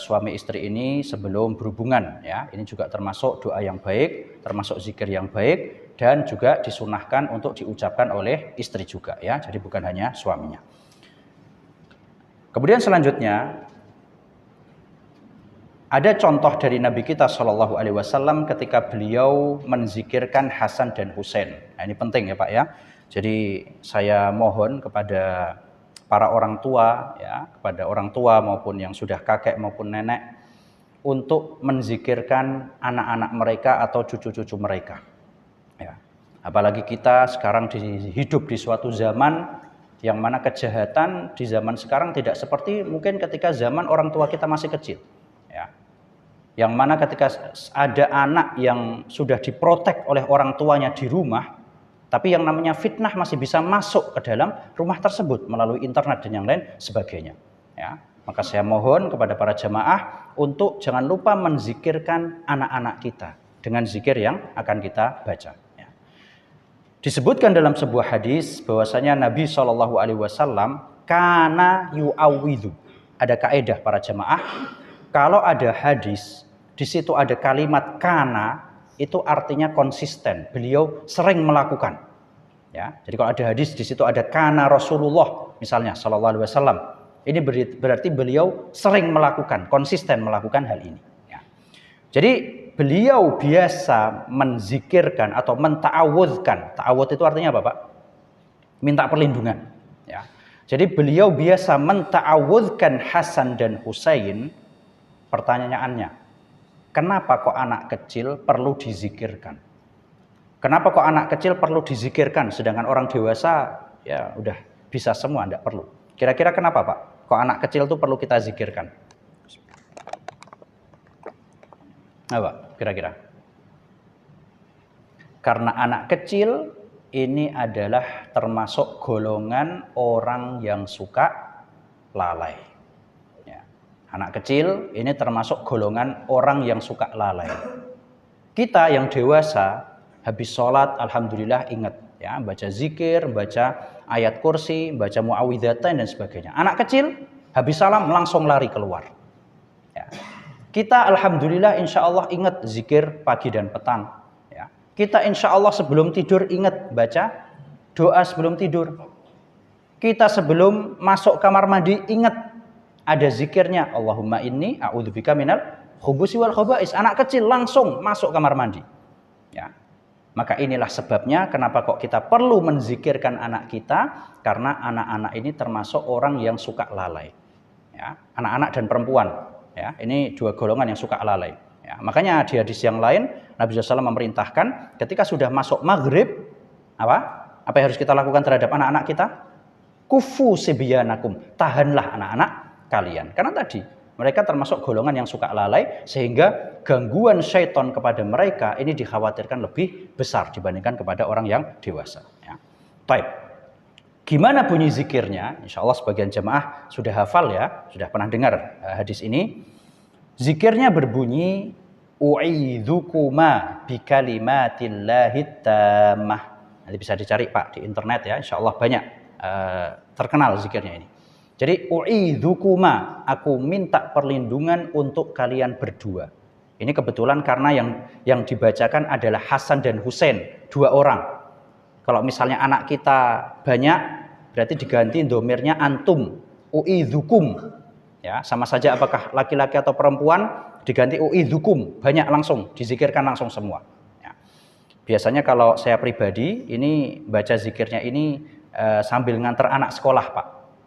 Speaker 1: suami istri ini sebelum berhubungan ya. Ini juga termasuk doa yang baik, termasuk zikir yang baik, dan juga disunahkan untuk diucapkan oleh istri juga ya. Jadi bukan hanya suaminya. Kemudian selanjutnya ada contoh dari Nabi kita Shallallahu Alaihi Wasallam ketika beliau menzikirkan Hasan dan Husain. Nah, ini penting ya Pak ya. Jadi saya mohon kepada para orang tua ya, kepada orang tua maupun yang sudah kakek maupun nenek untuk menzikirkan anak-anak mereka atau cucu-cucu mereka. Ya. Apalagi kita sekarang hidup di suatu zaman yang mana kejahatan di zaman sekarang tidak seperti mungkin ketika zaman orang tua kita masih kecil. Ya. Yang mana ketika ada anak yang sudah diprotek oleh orang tuanya di rumah, tapi yang namanya fitnah masih bisa masuk ke dalam rumah tersebut melalui internet dan yang lain sebagainya. Ya. Maka saya mohon kepada para jamaah untuk jangan lupa menzikirkan anak-anak kita dengan zikir yang akan kita baca. Ya. Disebutkan dalam sebuah hadis bahwasanya Nabi SAW kana yu'awwidhu. Ada kaidah para jamaah, kalau ada hadis di situ ada kalimat kana, itu artinya konsisten. Beliau sering melakukan. Ya, jadi kalau ada hadis di situ ada kana Rasulullah misalnya sallallahu alaihi wasallam, ini berarti beliau sering melakukan, konsisten melakukan hal ini. Ya. Jadi beliau biasa menzikirkan atau menta'awudhkan. Ta'awudh itu artinya apa Pak? Minta perlindungan. Ya. Jadi beliau biasa menta'awudhkan Hasan dan Husain. Pertanyaannya, kenapa kok anak kecil perlu dizikirkan? Kenapa kok anak kecil perlu dizikirkan sedangkan orang dewasa ya udah bisa semua, enggak perlu. Kira-kira kenapa Pak? Kok anak kecil itu perlu kita zikirkan? Apa kira-kira? Karena anak kecil ini adalah termasuk golongan orang yang suka lalai. Anak kecil ini termasuk golongan orang yang suka lalai. Kita yang dewasa habis sholat alhamdulillah ingat ya, baca zikir, baca ayat kursi, baca muawwidzatain dan sebagainya. Anak kecil habis salam langsung lari keluar. Ya. Kita alhamdulillah insya Allah ingat zikir pagi dan petang. Ya. Kita insya Allah sebelum tidur ingat baca doa sebelum tidur. Kita sebelum masuk kamar mandi ingat ada zikirnya, Allahumma inni a'udzubika minal khubusi wal khaba'is. Anak kecil langsung masuk kamar mandi. Ya. Maka inilah sebabnya kenapa kok kita perlu menzikirkan anak kita, karena anak-anak ini termasuk orang yang suka lalai. Ya. Anak-anak dan perempuan. Ya. Ini dua golongan yang suka lalai. Ya. Makanya di hadis yang lain Nabi SAW memerintahkan ketika sudah masuk maghrib, apa yang harus kita lakukan terhadap anak-anak kita? Kufu sibyanakum, tahanlah anak-anak kalian. Karena tadi mereka termasuk golongan yang suka lalai, sehingga gangguan syaitan kepada mereka ini dikhawatirkan lebih besar dibandingkan kepada orang yang dewasa. Ya. Baik. Gimana bunyi zikirnya? Insya Allah sebagian jemaah sudah hafal ya, sudah pernah dengar hadis ini. Zikirnya berbunyi u'idzukuma bikalimatillahi tammah. Nanti bisa dicari Pak di internet ya, insya Allah banyak terkenal zikirnya ini. Jadi u'idzukuma, aku minta perlindungan untuk kalian berdua. Ini kebetulan karena yang dibacakan adalah Hasan dan Husain, dua orang. Kalau misalnya anak kita banyak, berarti diganti domirnya antum, u'idzukum. Ya, sama saja apakah laki-laki atau perempuan, diganti u'idzukum, banyak langsung, dizikirkan langsung semua. Ya. Biasanya kalau saya pribadi, ini baca zikirnya ini sambil nganter anak sekolah Pak.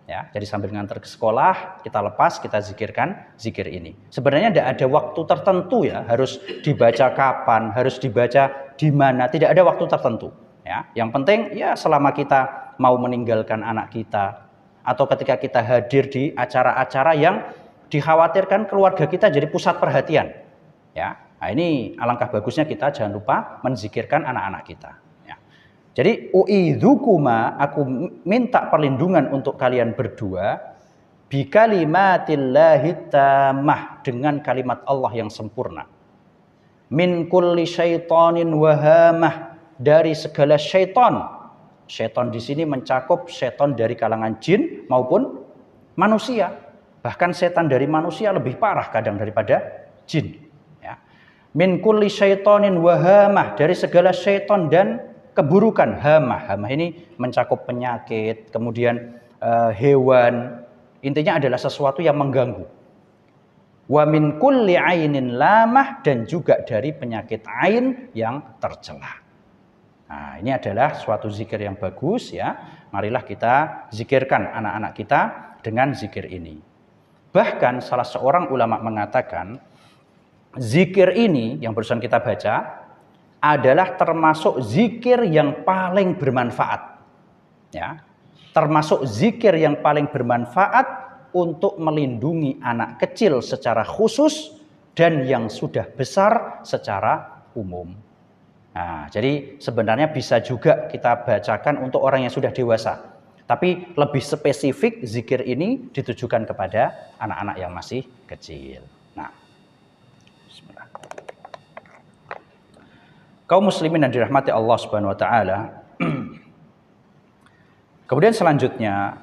Speaker 1: Ya, jadi sambil ngantar ke sekolah, kita lepas, kita zikirkan zikir ini. Sebenarnya tidak ada waktu tertentu ya, harus dibaca kapan, harus dibaca di mana, tidak ada waktu tertentu. Ya, yang penting ya selama kita mau meninggalkan anak kita, atau ketika kita hadir di acara-acara yang dikhawatirkan keluarga kita jadi pusat perhatian. Ya, nah ini alangkah bagusnya kita jangan lupa menzikirkan anak-anak kita. Jadi u'idzukuma, aku minta perlindungan untuk kalian berdua bikalimatillahi tammah, dengan kalimat Allah yang sempurna. min kulli syaitonin wahamah, dari segala syaiton. Syaiton di sini mencakup syaiton dari kalangan jin maupun manusia. Bahkan setan dari manusia lebih parah kadang daripada jin. Ya. Min kulli syaitonin wahamah, dari segala syaiton dan keburukan. Hamah, hamah ini mencakup penyakit, kemudian hewan. Intinya adalah sesuatu yang mengganggu. Wa min kulli ainin lamah, dan juga dari penyakit ain yang tercela. Nah, ini adalah suatu zikir yang bagus ya. Marilah kita zikirkan anak-anak kita dengan zikir ini. Bahkan salah seorang ulama mengatakan zikir ini yang barusan kita baca adalah termasuk zikir yang paling bermanfaat. Ya. Termasuk zikir yang paling bermanfaat untuk melindungi anak kecil secara khusus dan yang sudah besar secara umum. Nah, jadi sebenarnya bisa juga kita bacakan untuk orang yang sudah dewasa. Tapi lebih spesifik zikir ini ditujukan kepada anak-anak yang masih kecil. Nah, bismillah. Kaum muslimin yang dirahmati Allah Subhanahu wa taala. Kemudian selanjutnya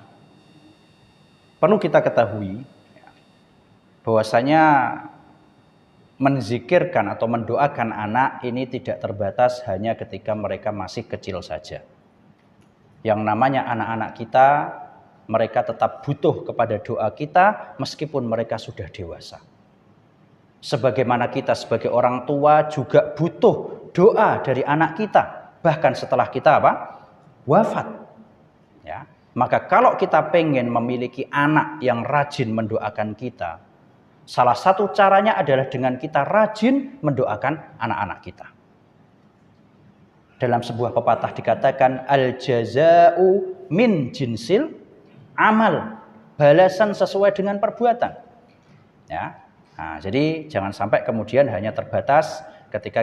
Speaker 1: perlu kita ketahui bahwasanya menzikirkan atau mendoakan anak ini tidak terbatas hanya ketika mereka masih kecil saja. Yang namanya anak-anak kita, mereka tetap butuh kepada doa kita meskipun mereka sudah dewasa. Sebagaimana kita sebagai orang tua juga butuh doa dari anak kita, bahkan setelah kita wafat. Ya. Maka kalau kita pengen memiliki anak yang rajin mendoakan kita, salah satu caranya adalah dengan kita rajin mendoakan anak-anak kita. Dalam sebuah pepatah dikatakan al-jaza'u min jinsil amal, balasan sesuai dengan perbuatan. Ya. Nah, jadi jangan sampai kemudian hanya terbatas ketika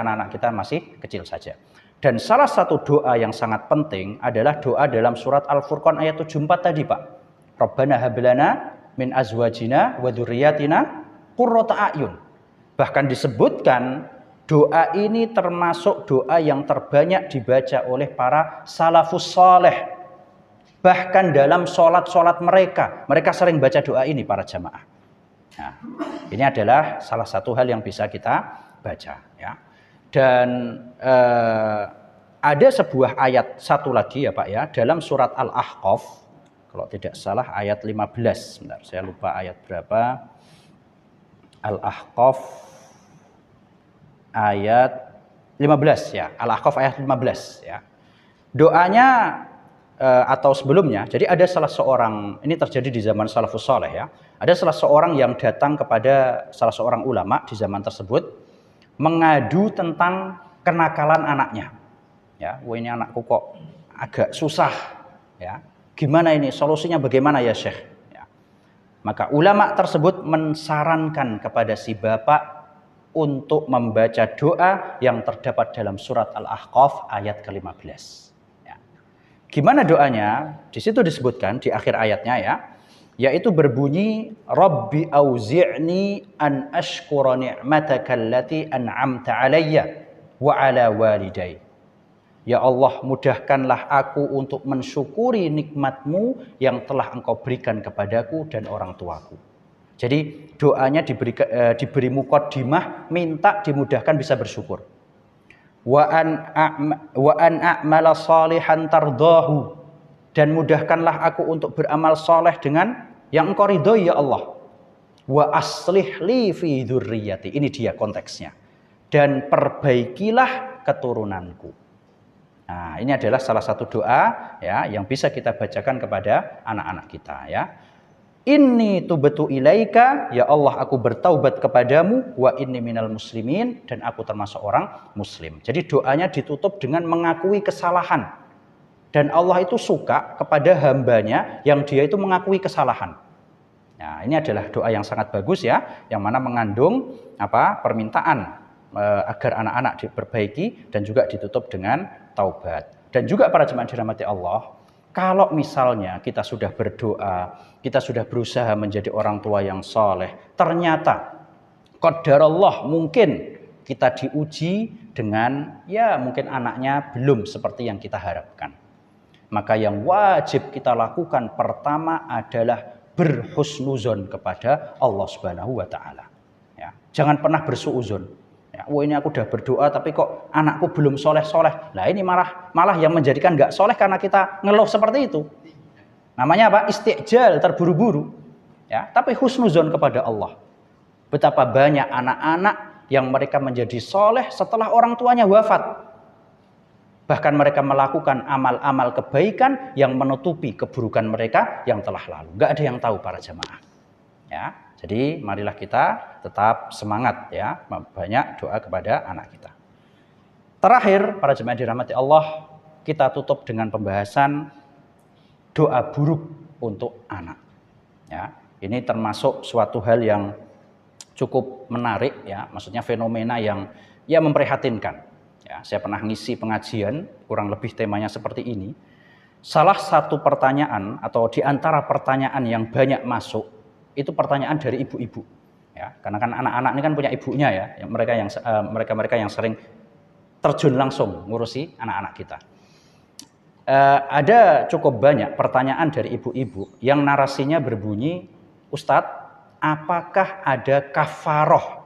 Speaker 1: anak-anak kita masih kecil saja. Dan salah satu doa yang sangat penting adalah doa dalam surat Al-Furqan ayat 74 tadi, Pak. Rabbana hablana min azwajina wa dzurriyyatina qurrata a'yun. Bahkan disebutkan doa ini termasuk doa yang terbanyak dibaca oleh para salafus saleh. Bahkan dalam sholat-sholat mereka sering baca doa ini para jamaah. Nah, ini adalah salah satu hal yang bisa kita baca, ya. Dan ada sebuah ayat satu lagi ya Pak ya, dalam surat Al-Ahqaf, kalau tidak salah ayat 15. Sebentar, saya lupa ayat berapa. Al-Ahqaf ayat 15 ya. Al-Ahqaf ayat 15 ya. Doanya atau sebelumnya, jadi ada salah seorang, ini terjadi di zaman salafus saleh ya. Ada salah seorang yang datang kepada salah seorang ulama di zaman tersebut mengadu tentang kenakalan anaknya. Ya, wah ini anakku kok agak susah. Ya, gimana ini? Solusinya bagaimana ya Syekh? Ya. Maka ulama tersebut mensarankan kepada si bapak untuk membaca doa yang terdapat dalam surat Al-Ahqaf ayat ke-15. Ya. Gimana doanya? Di situ disebutkan di akhir ayatnya ya. Yaitu berbunyi Rabbi auzi'ni an ashkura ni'mataka allati an'amta alayya wa ala walidayya. Ya Allah, mudahkanlah aku untuk mensyukuri nikmatmu yang telah engkau berikan kepadaku dan orang tuaku. Jadi doanya diberi muqaddimah, minta dimudahkan bisa bersyukur. Wa an a'mala salihan tardahu, dan mudahkanlah aku untuk beramal soleh dengan yang engkau ridhoi ya Allah. Wa aslih li fi dzurriyyati. Ini dia konteksnya. Dan perbaikilah keturunanku. Nah, ini adalah salah satu doa ya yang bisa kita bacakan kepada anak-anak kita ya. Inni tubtu ilaika, ya Allah aku bertaubat kepadamu, wa inni minal muslimin, dan aku termasuk orang muslim. Jadi doanya ditutup dengan mengakui kesalahan. Dan Allah itu suka kepada hambanya yang dia itu mengakui kesalahan. Nah, ini adalah doa yang sangat bagus ya, yang mana mengandung permintaan agar anak-anak diperbaiki dan juga ditutup dengan taubat. Dan juga para jemaah dirahmati Allah, kalau misalnya kita sudah berdoa, kita sudah berusaha menjadi orang tua yang soleh, ternyata Qadarullah mungkin kita diuji dengan ya mungkin anaknya belum seperti yang kita harapkan. Maka yang wajib kita lakukan pertama adalah berhusnuzon kepada Allah Subhanahu wa taala. Ya, jangan pernah bersuuzon. Ya, ini aku udah berdoa tapi kok anakku belum soleh-soleh. Nah ini malah yang menjadikan nggak soleh karena kita ngeluh seperti itu. Namanya apa? Istijal, terburu-buru. Ya, tapi husnuzon kepada Allah. Betapa banyak anak-anak yang mereka menjadi soleh setelah orang tuanya wafat. Bahkan mereka melakukan amal-amal kebaikan yang menutupi keburukan mereka yang telah lalu. Gak ada yang tahu para jamaah. Ya, jadi marilah kita tetap semangat ya, banyak doa kepada anak kita. Terakhir, para jemaah dirahmati Allah, kita tutup dengan pembahasan doa buruk untuk anak. Ya, ini termasuk suatu hal yang cukup menarik ya, maksudnya fenomena yang ya memprihatinkan. Ya, saya pernah ngisi pengajian, kurang lebih temanya seperti ini. Salah satu pertanyaan atau di antara pertanyaan yang banyak masuk itu pertanyaan dari ibu-ibu. Ya, karena kan anak-anak ini kan punya ibunya ya, mereka yang sering terjun langsung ngurusi anak-anak kita. Ada cukup banyak pertanyaan dari ibu-ibu yang narasinya berbunyi, Ustadz, apakah ada kafaroh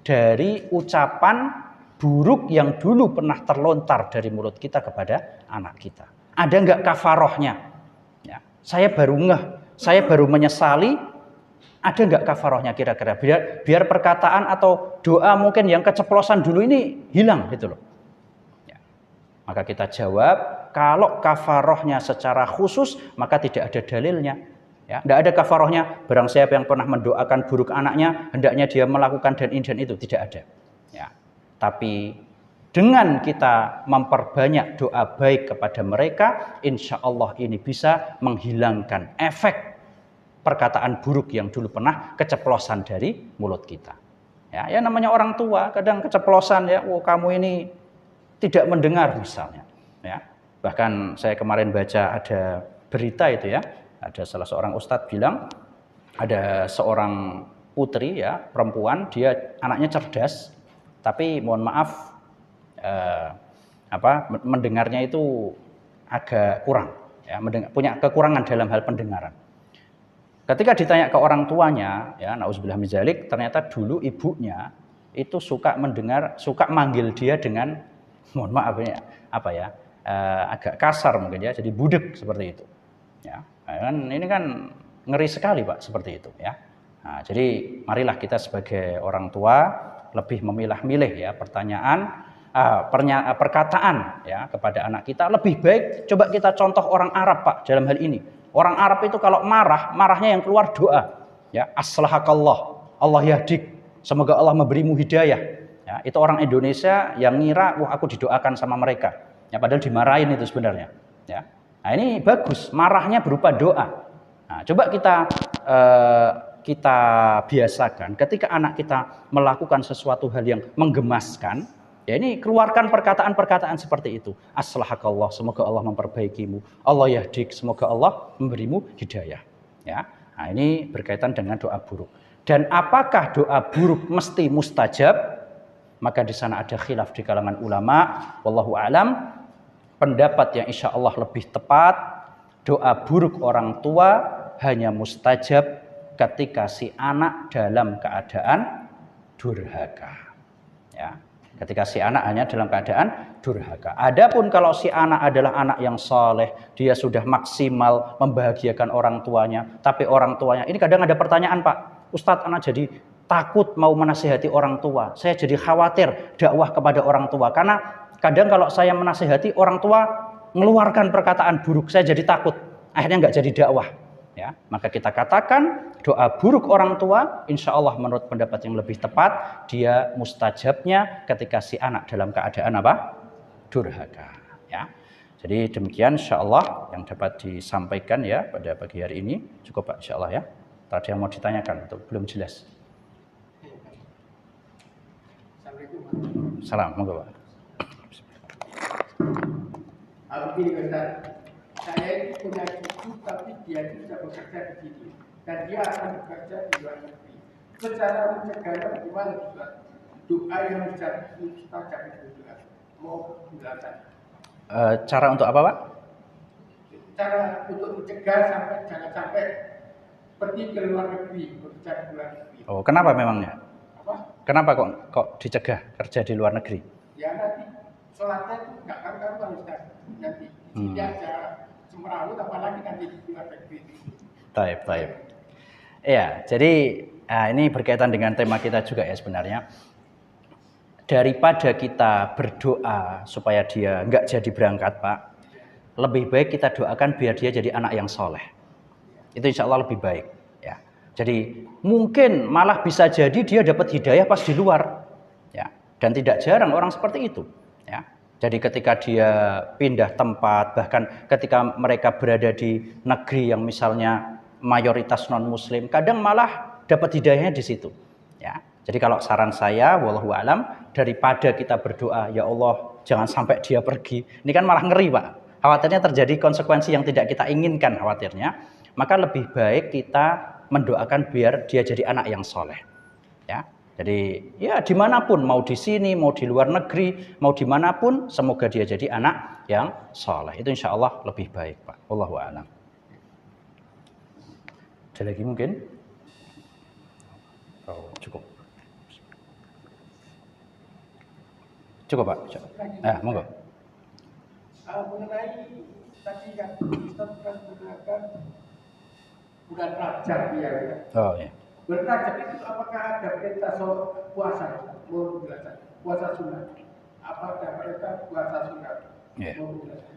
Speaker 1: dari ucapan buruk yang dulu pernah terlontar dari mulut kita kepada anak kita? Ada nggak kafarohnya? Ya, saya baru saya baru menyesali. Ada nggak kafarohnya kira-kira? Biar perkataan atau doa mungkin yang keceplosan dulu ini hilang gitu loh. Ya. Maka kita jawab, kalau kafarohnya secara khusus maka tidak ada dalilnya. Ya, tidak ada kafarohnya. Barang siapa yang pernah mendoakan buruk anaknya, hendaknya dia melakukan dan ini dan itu, tidak ada. Ya. Tapi dengan kita memperbanyak doa baik kepada mereka, insya Allah ini bisa menghilangkan efek perkataan buruk yang dulu pernah keceplosan dari mulut kita. Ya, ya namanya orang tua, kadang keceplosan ya, kamu ini tidak mendengar misalnya. Ya, bahkan saya kemarin baca ada berita itu ya, ada salah seorang ustadz bilang ada seorang putri ya perempuan, dia anaknya cerdas. Tapi mohon maaf, mendengarnya itu agak kurang, ya, punya kekurangan dalam hal pendengaran. Ketika ditanya ke orang tuanya, ya, nauzubillah min dzalik, ternyata dulu ibunya itu suka manggil dia dengan, mohon maaf ya, agak kasar mungkin ya, jadi budek seperti itu. Ya, ini kan ngeri sekali Pak seperti itu. Ya, nah, jadi marilah kita sebagai orang tua lebih memilah-milih ya perkataan ya kepada anak kita. Lebih baik coba kita contoh orang Arab Pak dalam hal ini. Orang Arab itu kalau marahnya yang keluar doa. Ya, aslahakallah, Allah yahdik, semoga Allah memberimu hidayah. Ya, itu orang Indonesia yang ngira wah aku didoakan sama mereka. Ya, padahal dimarahin itu sebenarnya. Ya. Nah, ini bagus, marahnya berupa doa. Nah, coba kita biasakan ketika anak kita melakukan sesuatu hal yang menggemaskan, ya ini keluarkan perkataan-perkataan seperti itu. Aslahakallah, semoga Allah memperbaikimu. Allah yahdik, semoga Allah memberimu hidayah. Ya, nah ini berkaitan dengan doa buruk. Dan apakah doa buruk mesti mustajab? Maka di sana ada khilaf di kalangan ulama. Wallahu a'lam. Pendapat yang insya Allah lebih tepat, doa buruk orang tua hanya mustajab ketika si anak dalam keadaan durhaka. Ya, ketika si anak hanya dalam keadaan durhaka. Adapun kalau si anak adalah anak yang saleh, dia sudah maksimal membahagiakan orang tuanya, tapi orang tuanya ini kadang ada pertanyaan Pak, Ustadz anak jadi takut mau menasihati orang tua. Saya jadi khawatir dakwah kepada orang tua karena kadang kalau saya menasihati orang tua mengeluarkan perkataan buruk, saya jadi takut. Akhirnya nggak jadi dakwah. Ya, maka kita katakan doa buruk orang tua, insya Allah menurut pendapat yang lebih tepat, dia mustajabnya ketika si anak dalam keadaan apa? Durhaka. Ya, jadi demikian insya Allah yang dapat disampaikan ya pada pagi hari ini. Cukup Pak insya Allah ya. Tadi yang mau ditanyakan atau belum jelas? Salam, monggo Pak.
Speaker 2: Saya itu punya cucu tapi dia tidak bekerja di sini dan dia akan bekerja di luar negeri. Secara mencegahnya bagaimana Ustaz? Doa yang Ustaz doa mau menjelaskan.
Speaker 1: Cara untuk apa, Pak?
Speaker 2: Cara untuk mencegah jangan sampai pergi ke luar negeri, bekerja di luar negeri.
Speaker 1: Oh, kenapa memangnya?
Speaker 2: Apa?
Speaker 1: Kenapa kok dicegah kerja di luar negeri?
Speaker 2: Ya nanti sholatnya itu nggak karuan Ustaz. Nanti di aja semrawut apalagi nanti di luar negeri.
Speaker 1: Taib. Iya, jadi ini berkaitan dengan tema kita juga ya sebenarnya. Daripada kita berdoa supaya dia nggak jadi berangkat, Pak, lebih baik kita doakan biar dia jadi anak yang soleh. Itu insya Allah lebih baik. Ya. Jadi mungkin malah bisa jadi dia dapat hidayah pas di luar. Ya. Dan tidak jarang orang seperti itu. Ya. Jadi ketika dia pindah tempat, bahkan ketika mereka berada di negeri yang misalnya mayoritas non-muslim, kadang malah dapat hidayahnya di situ. Ya. Jadi kalau saran saya, wallahu alam, daripada kita berdoa, ya Allah, jangan sampai dia pergi. Ini kan malah ngeri, Pak. Khawatirnya terjadi konsekuensi yang tidak kita inginkan khawatirnya. Maka lebih baik kita mendoakan biar dia jadi anak yang soleh. Ya. Jadi ya dimanapun, mau di sini, mau di luar negeri, mau dimanapun, semoga dia jadi anak yang soleh. Itu insya Allah lebih baik, Pak. Wallahu a'lam. Ada lagi mungkin? Oh, cukup. Cukup, Pak. Monggo.
Speaker 2: Mengenai tadi yang Ustaz menggunakan bulan Rajab ya.
Speaker 1: Oh ya.
Speaker 2: Bulan Rajab itu apakah ada perintah puasa? Mau menjelaskan puasa sunat? Apa ada perintah puasa sunat?
Speaker 1: Yeah.
Speaker 2: Mau menjelaskan?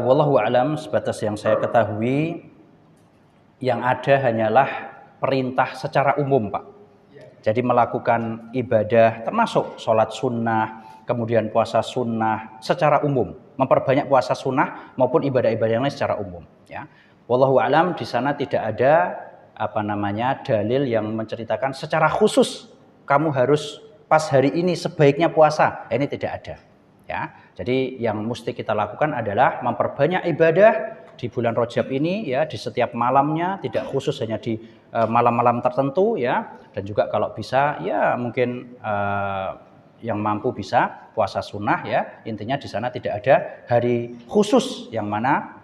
Speaker 1: Wallahu a'lam, sebatas yang saya ketahui yang ada hanyalah perintah secara umum, Pak. Jadi melakukan ibadah termasuk sholat sunnah, kemudian puasa sunnah secara umum, memperbanyak puasa sunnah maupun ibadah-ibadah yang lain secara umum. Ya, wallahu a'lam, di sana tidak ada dalil yang menceritakan secara khusus kamu harus pas hari ini sebaiknya puasa. Ini tidak ada. Ya, jadi yang mesti kita lakukan adalah memperbanyak ibadah di bulan Rajab ini ya, di setiap malamnya, tidak khusus hanya di malam-malam tertentu ya, dan juga kalau bisa ya mungkin yang mampu bisa puasa sunnah ya. Intinya di sana tidak ada hari khusus yang mana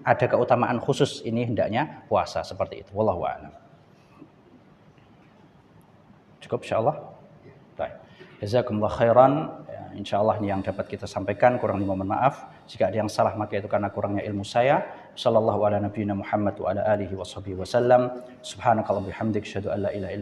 Speaker 1: ada keutamaan khusus ini hendaknya puasa seperti itu. Wallahu a'lam. Cukup insyaallah. Baik. Jazakumullah khairan. InsyaAllah ini yang dapat kita sampaikan, kurang lebih mohon maaf. Jika ada yang salah maka itu karena kurangnya ilmu saya. Sallallahu ala nabiyina Muhammad wa ala alihi wa sahbihi wa sallam. Subhanakallahumma bihamdik, asyhadu an la ilaha illa